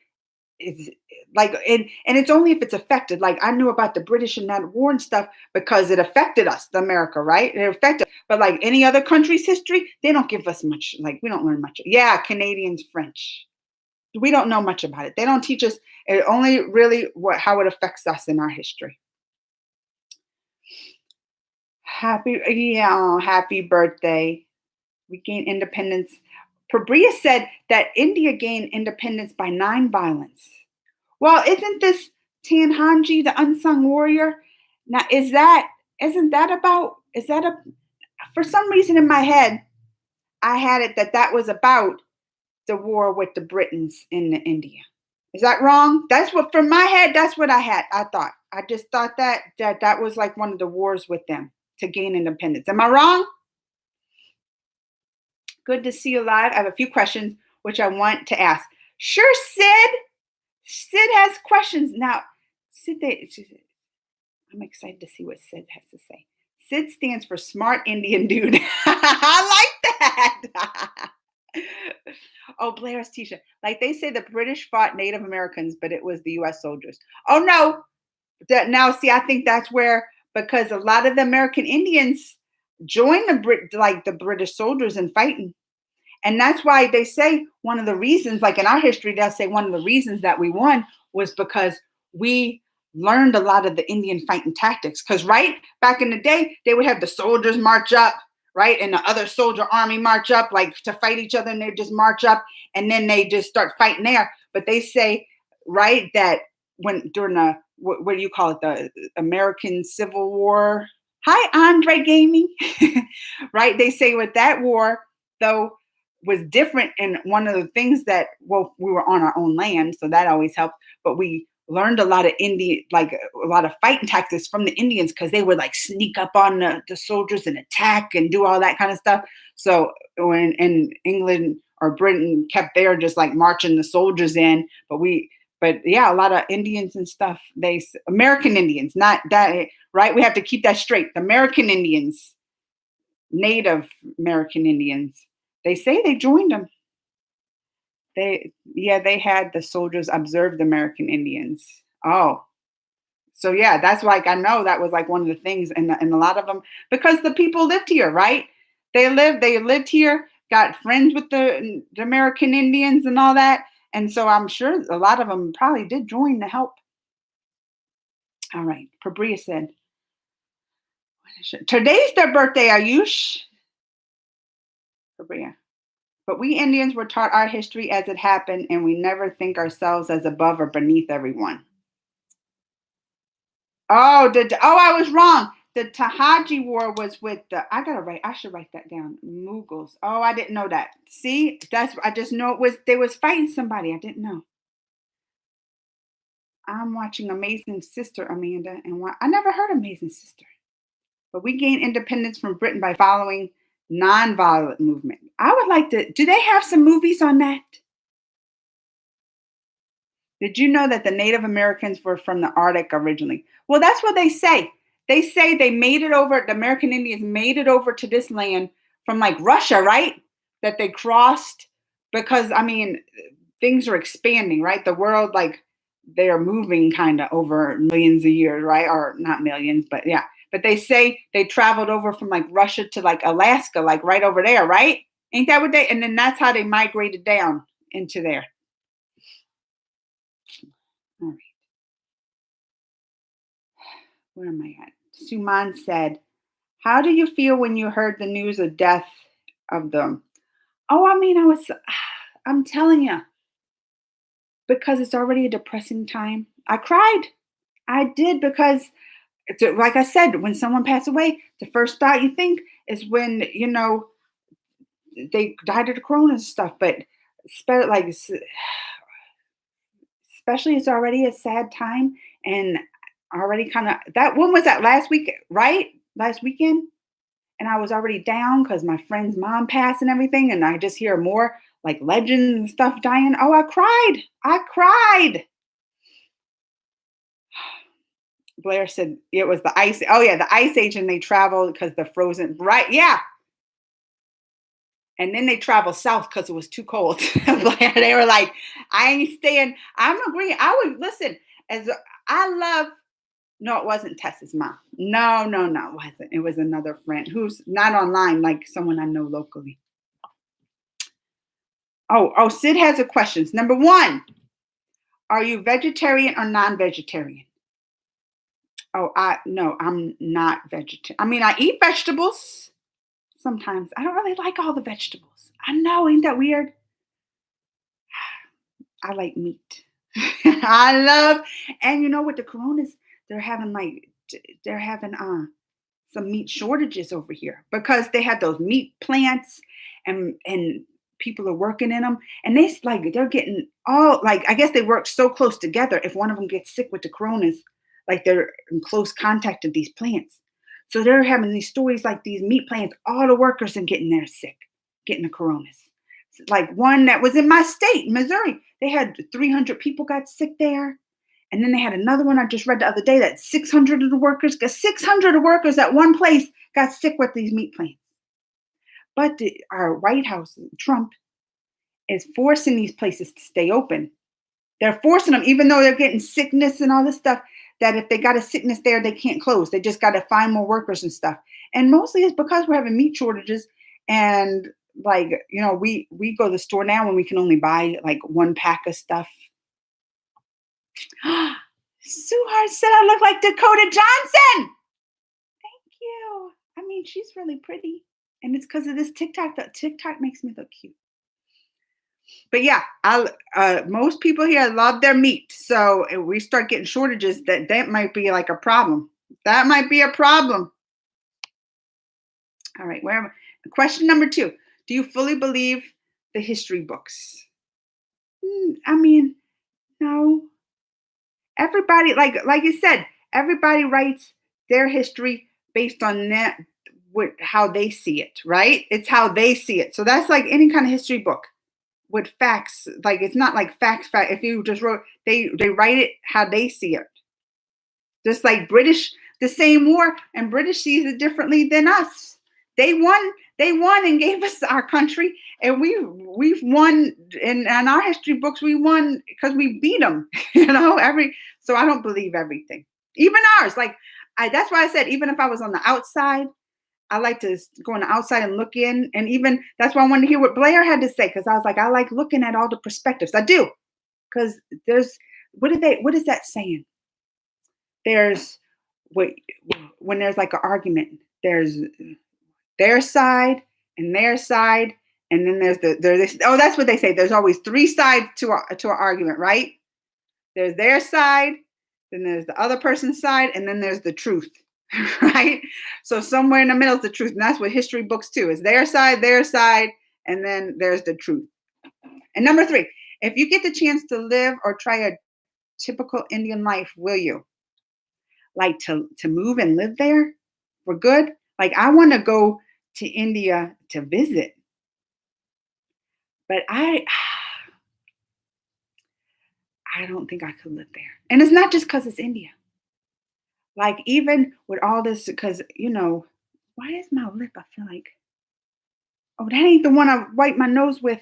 It's like and it's only if it's affected. Like I knew about the British and that war and stuff because it affected us, the America, right? It affected. But like any other country's history, they don't give us much. Like we don't learn much. Yeah, Canadians, French. We don't know much about it. They don't teach us. It only really what how it affects us in our history. Happy, yeah, happy birthday. We gained independence. Pabria said that India gained independence by non-violence. Well, isn't this Tanhanji, the unsung warrior? Now, isn't that about, is that a, for some reason in my head, I had it that that was about the war with the Britons in India. Is that wrong? That's what, from my head, that's what I had. I thought. I just thought that was like one of the wars with them to gain independence. Am I wrong? Good to see you live. I have a few questions which I want to ask. Sure, Sid. Sid has questions. Now, Sid, I'm excited to see what Sid has to say. Sid stands for smart Indian dude. I like that. Oh, Blair's Tisha. Like they say the British fought Native Americans, but it was the US soldiers. Oh no. Now see, I think that's where because a lot of the American Indians joined the British soldiers in fighting. And that's why they say one of the reasons, like in our history, they'll say one of the reasons that we won was because we learned a lot of the Indian fighting tactics. Because right back in the day, they would have the soldiers march up, right, and the other soldier army march up, like to fight each other, and they just march up, and then they just start fighting there. But they say, right, that when during the what do you call it, the American Civil War? Hi, Andre Gaming, right? They say with that war, though was different and one of the things that well we were on our own land so that always helped but we learned a lot of Indian like a lot of fighting tactics from the Indians because they would like sneak up on the soldiers and attack and do all that kind of stuff so when in England or Britain kept there just like marching the soldiers in but yeah a lot of Indians and stuff they American Indians not that right we have to keep that straight the American Indians Native American Indians they say they joined them. They had the soldiers observe the American Indians. Oh, so yeah, that's like I know that was like one of the things, and a lot of them because the people lived here, right? They lived here, got friends with the American Indians and all that, and so I'm sure a lot of them probably did join to help. All right, Pabria said, "Today's their birthday, Ayush." Pabria. But we Indians were taught our history as it happened, and we never think ourselves as above or beneath everyone. I was wrong. The Tahaji War was with the. I should write that down. Mughals. Oh, I didn't know that. See, I just know it was. They was fighting somebody. I didn't know. I'm watching Amazing Sister, Amanda, and I never heard Amazing Sister. But we gained independence from Britain by following nonviolent movement. I would like to. Do they have some movies on that? Did you know that the Native Americans were from the Arctic originally? Well, that's what they say. They say they made it over, the American Indians made it over to this land from like Russia, right? That they crossed because, I mean, things are expanding, right? The world, like, they are moving kind of over millions of years, right? Or not millions, but yeah. But they say they traveled over from like Russia to like Alaska, like right over there, right? Ain't that what they? And then that's how they migrated down into there. All right, where am I at? Suman said, "How do you feel when you heard the news of death of them?" Oh, I mean, I'm telling you, because it's already a depressing time. I cried. I did because like I said, when someone passed away, the first thought you think is when they died of the corona and stuff. But like especially, it's already a sad time, and already kind of that one was that last week, right? Last weekend, and I was already down because my friend's mom passed and everything, and I just hear more like legends and stuff dying. Oh, I cried. I cried. Blair said it was the ice. Oh yeah, the ice age, and they traveled because the frozen. Right? Yeah. And then they traveled south because it was too cold. Blair, they were like, "I ain't staying." I'm agreeing. I would listen. As I love. No, it wasn't Tessa's mom. No, no, no, it wasn't. It was another friend who's not online, like someone I know locally. Oh, Sid has a questions. Number one, are you vegetarian or non-vegetarian? Oh, no, I'm not vegetarian. I mean, I eat vegetables sometimes. I don't really like all the vegetables. I know, ain't that weird? I like meat. I love, and you know what? The Coronas, they're having like, they're having some meat shortages over here because they had those meat plants, and people are working in them, and they're getting all like, I guess they work so close together. If one of them gets sick with the coronas, like they're in close contact with these plants, so they're having these stories like these meat plants, all the workers are getting there sick, getting the coronas. Like one that was in my state, Missouri, they had 300 people got sick there. And then they had another one I just read the other day that 600 of the workers, got 600 of workers at one place got sick with these meat plants. But our White House, Trump, is forcing these places to stay open. They're forcing them, even though they're getting sickness and all this stuff, that if they got a sickness there, they can't close. They just got to find more workers and stuff. And mostly it's because we're having meat shortages. And like, we go to the store now when we can only buy like one pack of stuff. Suhar said I look like Dakota Johnson. Thank you. I mean, she's really pretty. And it's because of this TikTok. That TikTok makes me look cute. But yeah, most people here love their meat. So if we start getting shortages, that might be like a problem. That might be a problem. All right, where am I? Question number 2. Do you fully believe the history books? I mean, no. Everybody, like you said, everybody writes their history based on that, how they see it, right? It's how they see it. So that's like any kind of history book with facts. Like it's not like facts. If you just wrote, they write it how they see it. Just like British, the same war, and British sees it differently than us. They won. They won and gave us our country, and we've won in our history books. We won because we beat them. So I don't believe everything, even ours. Like that's why I said even if I was on the outside, I like to go on the outside and look in, and even that's why I wanted to hear what Blair had to say because I was like I like looking at all the perspectives. I do because there's what is that saying? There's when there's like an argument, there's their side and their side, and then there's this. Oh, that's what they say. There's always 3 sides to an argument, right? There's their side, then there's the other person's side, and then there's the truth, right? So somewhere in the middle is the truth, and that's what history books too is their side, and then there's the truth. And number 3, if you get the chance to live or try a typical Indian life, will you? Like to move and live there for good? Like I want to go to India to visit. But I don't think I could live there. And it's not just because it's India. Like even with all this, because why is my lip? I feel like, oh, that ain't the one I wipe my nose with.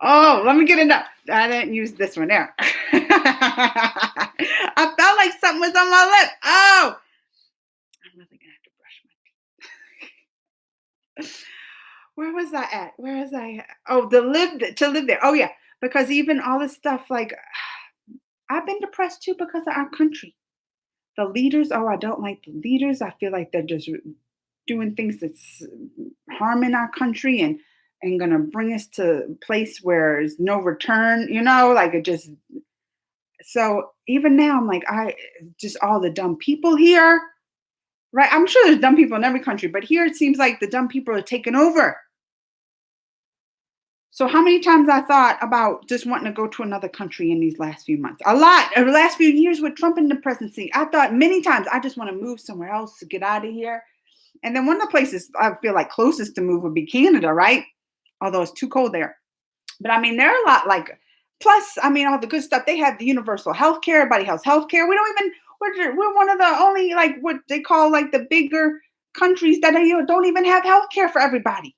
Oh, let me get it up. I didn't use this one there. I felt like something was on my lip. Oh, I'm really gonna have to brush my teeth. Where was I at? Where was I at? Oh, to live there. Oh yeah, because even all this stuff like I've been depressed too because of our country. The leaders, oh, I don't like the leaders. I feel like they're just doing things that's harming our country and gonna bring us to a place where there's no return, like it just so even now I'm like, I just all the dumb people here, right? I'm sure there's dumb people in every country, but here it seems like the dumb people are taking over. So how many times I thought about just wanting to go to another country in these last few months? A lot. In the last few years with Trump in the presidency, I thought many times I just want to move somewhere else to get out of here. And then one of the places I feel like closest to move would be Canada, right? Although it's too cold there. But I mean, there are a lot like plus, I mean, all the good stuff. They have the universal health care, everybody has health care. We don't even we're one of the only like what they call like the bigger countries that don't even have health care for everybody.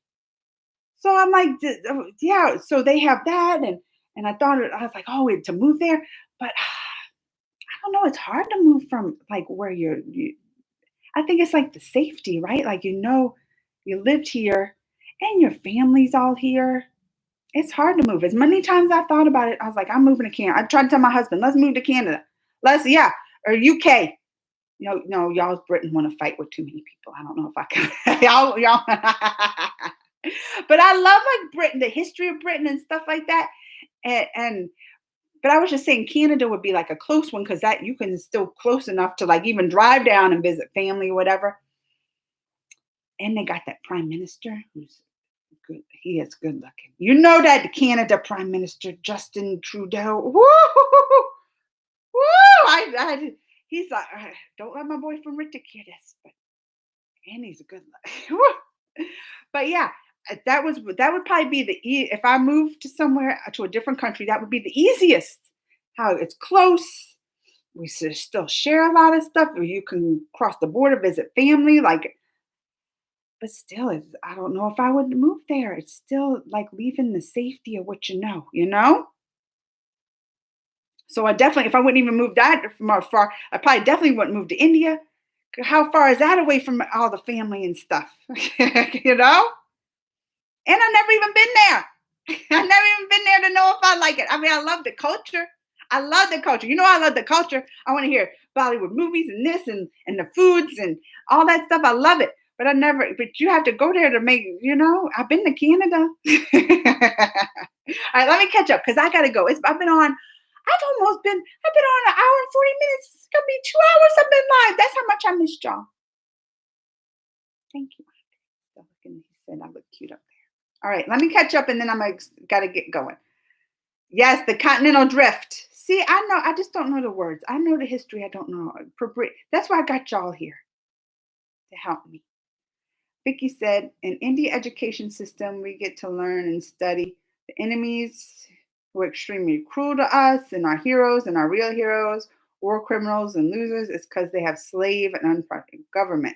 So I'm like, yeah. So they have that, and I thought I was like, oh, to move there, but I don't know. It's hard to move from like where you. I think it's like the safety, right? Like you lived here, and your family's all here. It's hard to move. As many times I thought about it, I was like, I'm moving to Canada. I tried to tell my husband, let's move to Canada. Yeah, or UK. No, y'all Britain want to fight with too many people. I don't know if I can. y'all. But I love like Britain, the history of Britain and stuff like that. And but I was just saying Canada would be like a close one because that you can still close enough to like even drive down and visit family or whatever. And they got that prime minister who's good. He is good looking. You know that the Canada Prime Minister Justin Trudeau. Woo! Woo! He's like, don't let my boyfriend Richard hear this, but and he's a good look. But yeah, that would probably be if I moved to somewhere to a different country, that would be the easiest. How it's close. We still share a lot of stuff. Or you can cross the border, visit family. Like but still, I don't know if I would move there. It's still like leaving the safety of what you know, you know? So I definitely, if I wouldn't even move that from far, I probably definitely wouldn't move to India. How far is that away from all the family and stuff? you know? And I've never even been there. I've never even been there to know if I like it. I mean, I love the culture. I love the culture. You know, I love the culture. I want to hear Bollywood movies and this and the foods and all that stuff. I love it. But I never, but you have to go there to make, I've been to Canada. All right, let me catch up because I got to go. I've been on an hour and 40 minutes. It's going to be 2 hours I've been live. That's how much I missed y'all. Thank you. He said I look cute up there. All right, let me catch up and then got to get going. Yes, the continental drift. See, I know, I just don't know the words. I know the history. I don't know. That's why I got y'all here to help me. Vicky said, in India education system, we get to learn and study the enemies who are extremely cruel to us and our heroes and our real heroes, war criminals and losers, is because they have slave and unfriendly government.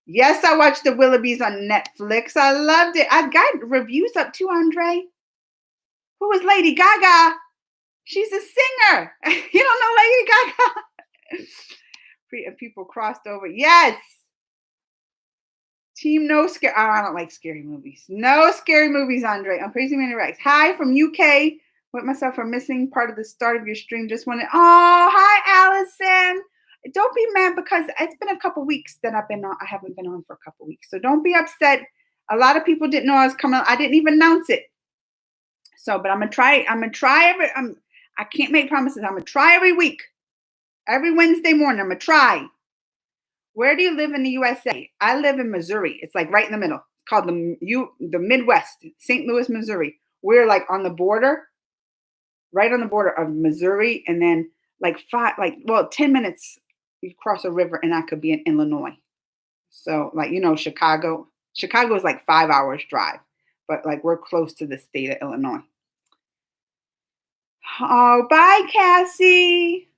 Yes, I watched the Willoughbys on Netflix. I loved it. I got reviews up too, Andre. Who is Lady Gaga? She's a singer. You don't know Lady Gaga? People crossed over. Yes. Team no scare. Oh, I don't like scary movies. No scary movies, Andre. I'm Crazy Manny Rex. Hi from UK. With myself for missing part of the start of your stream. Just wanted. Oh, hi, Allison. Don't be mad because it's been a couple weeks that I've been on. I haven't been on for a couple weeks, so don't be upset. A lot of people didn't know I was coming. I didn't even announce it. So, but I'm gonna try. I can't make promises. I'm gonna try every week, every Wednesday morning. I'm gonna try. Where do you live in the USA? I live in Missouri. It's like right in the middle. It's called the Midwest, St. Louis, Missouri. We're like on the border, right on the border of Missouri, and then 10 minutes you cross a river and I could be in Illinois. So Chicago. Chicago is like 5 hours drive, but like we're close to the state of Illinois. Oh, bye, Cassie.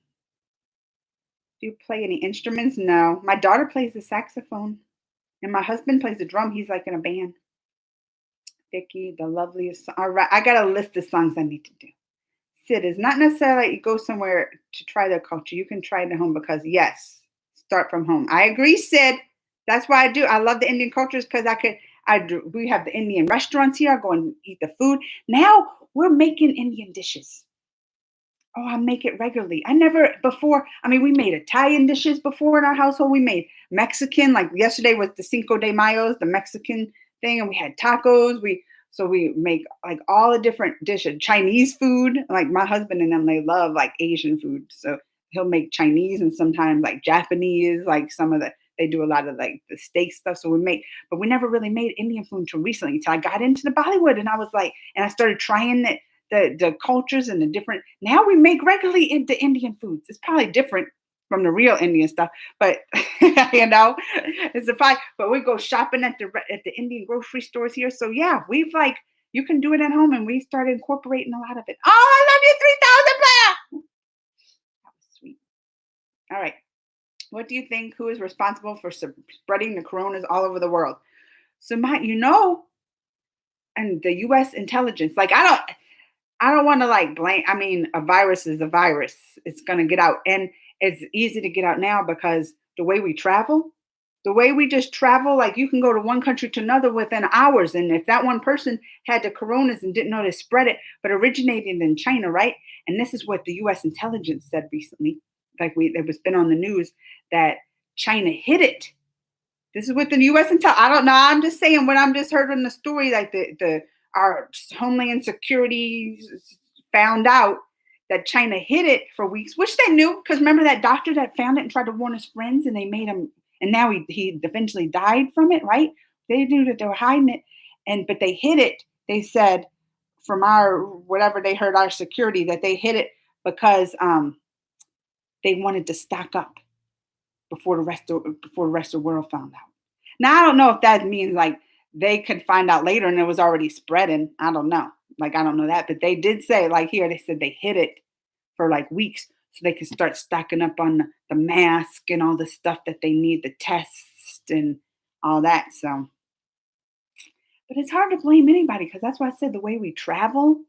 Do you play any instruments? No. My daughter plays the saxophone and my husband plays the drum. He's like in a band. Vicky, the loveliest. All right, I got a list of songs I need to do. Sid is not necessarily like you go somewhere to try their culture. You can try it at home because yes, start from home. I agree, Sid. That's why I do. I love the Indian cultures because I could. I do. We have the Indian restaurants here. I go and eat the food. Now we're making Indian dishes. Oh, I make it regularly. I never before. I mean, we made Italian dishes before in our household. We made Mexican. Like yesterday was the Cinco de Mayos, the Mexican thing, and we had tacos. We make like all the different dishes. Chinese food. Like my husband and them, they love like Asian food. So he'll make Chinese and sometimes like Japanese. Like some of the they do a lot of like the steak stuff. So we make, but we never really made Indian food until recently. Until I got into the Bollywood and I was like, and I started trying it the cultures and the different now we make regularly into Indian foods. It's probably different from the real Indian stuff, but you know, it's a fight. But we go shopping at the Indian grocery stores here. So yeah, we've like you can do it at home, and we started incorporating a lot of it. Oh, I love you, 3,000 player. That was sweet. All right, what do you think? Who is responsible for spreading the coronas all over the world? So, Matt, and the U.S. intelligence. Like, I don't want to like blame. I mean, a virus is a virus. It's going to get out. And it's easy to get out now because the way we travel, the way we just travel, like you can go to one country to another within hours. And if that one person had the coronas and didn't know to spread it, but originated in China, right? And this is what the US intelligence said recently. Like it was been on the news that China hid it. This is what the U.S. intel. I don't know. I'm just saying what I'm just heard in the story. Like the our Homeland Security found out that China hid it for weeks, which they knew because remember that doctor that found it and tried to warn his friends, and they made him, and now he eventually died from it. Right? They knew that they were hiding it, and but they hid it. They said from our whatever they heard our security that they hid it because they wanted to stock up before the rest of the world found out. Now I don't know if that means like they could find out later and it was already spreading. I don't know. Like I don't know that, but they did say like here they said they hid it for like weeks so they could start stocking up on the mask and all the stuff that they need, the tests and all that. So, but it's hard to blame anybody because that's why I said the way we travel.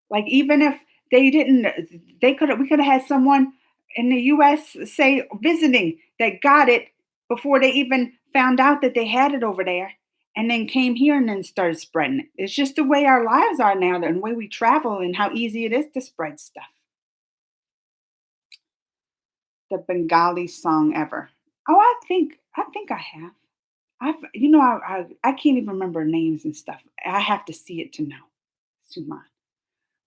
Like even if they didn't, they could we could have had someone in the U.S. say visiting that got it before they even found out that they had it over there, and then came here and then started spreading it. It's just the way our lives are now, and the way we travel, and how easy it is to spread stuff. The Bengali song ever. Oh, I think I have. I can't even remember names and stuff. I have to see it to know. Suman.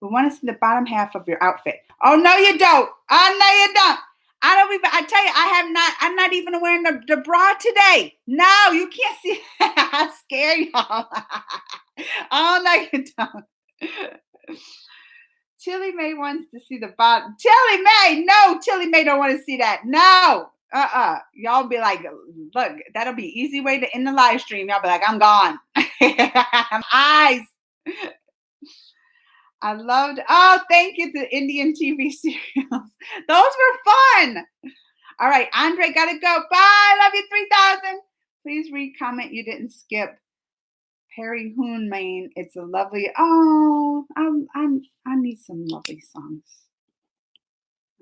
We want to see the bottom half of your outfit. Oh no, you don't. Oh no, you don't. I don't even. I tell you, I have not. I'm not even wearing the bra today. No, you can't see. I scare y'all. Oh no, you don't. Tilly May wants to see the bottom. Tilly May, no, Tilly May don't want to see that. No. Y'all be like, look, that'll be easy way to end the live stream. Y'all be like, I'm gone. Eyes. I loved, oh, thank you, the Indian TV serials. Those were fun. All right, Andre, gotta go. Bye. Love you, 3,000. Please read comment you didn't skip. Perry Hoon, Maine. It's a lovely, oh, I need some lovely songs.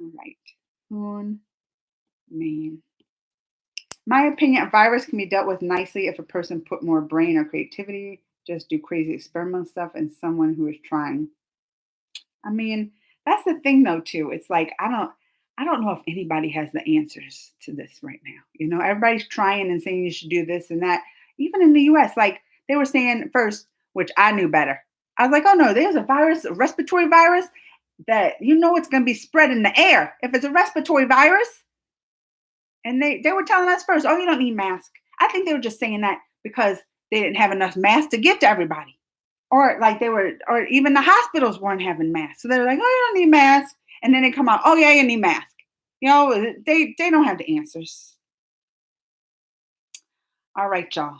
All right. Hoon, Maine. My opinion, a virus can be dealt with nicely if a person put more brain or creativity, just do crazy experimental stuff, and someone who is trying. I mean, that's the thing though too. It's like I don't know if anybody has the answers to this right now. Everybody's trying and saying you should do this and that. Even in the US, like they were saying first, which I knew better. I was like, oh no, there's a virus, a respiratory virus that it's going to be spread in the air. If it's a respiratory virus, and they were telling us first, oh, you don't need mask. I think they were just saying that because they didn't have enough masks to give to everybody. Or like or even the hospitals weren't having masks. So they're like, oh, you don't need masks. And then they come out, oh yeah, you need mask. They don't have the answers. All right, y'all.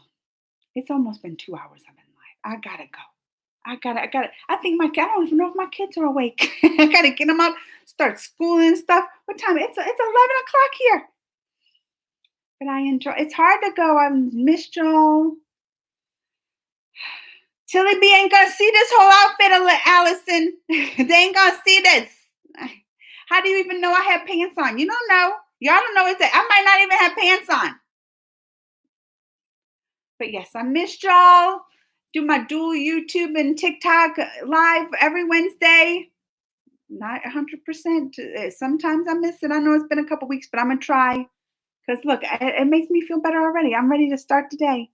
It's almost been 2 hours I've been live. I gotta go. I gotta. I think I don't even know if my kids are awake. I gotta get them up, start schooling and stuff. What time? It's 11 o'clock here. But I enjoy. It's hard to go. I missed y'all. Tilly B ain't gonna see this whole outfit, Allison. They ain't gonna see this. How do you even know I have pants on? You don't know. Y'all don't know it's I might not even have pants on. But yes, I missed y'all. Do my dual YouTube and TikTok live every Wednesday. Not 100%. Sometimes I miss it. I know it's been a couple weeks, but I'm gonna try. Because look, it makes me feel better already. I'm ready to start today.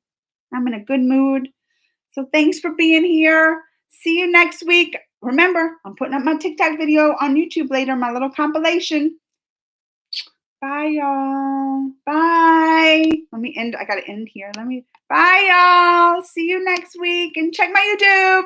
I'm in a good mood. So thanks for being here. See you next week. Remember, I'm putting up my TikTok video on YouTube later, my little compilation. Bye, y'all. Bye. Let me end. I got to end here. Bye, y'all. See you next week. And check my YouTube.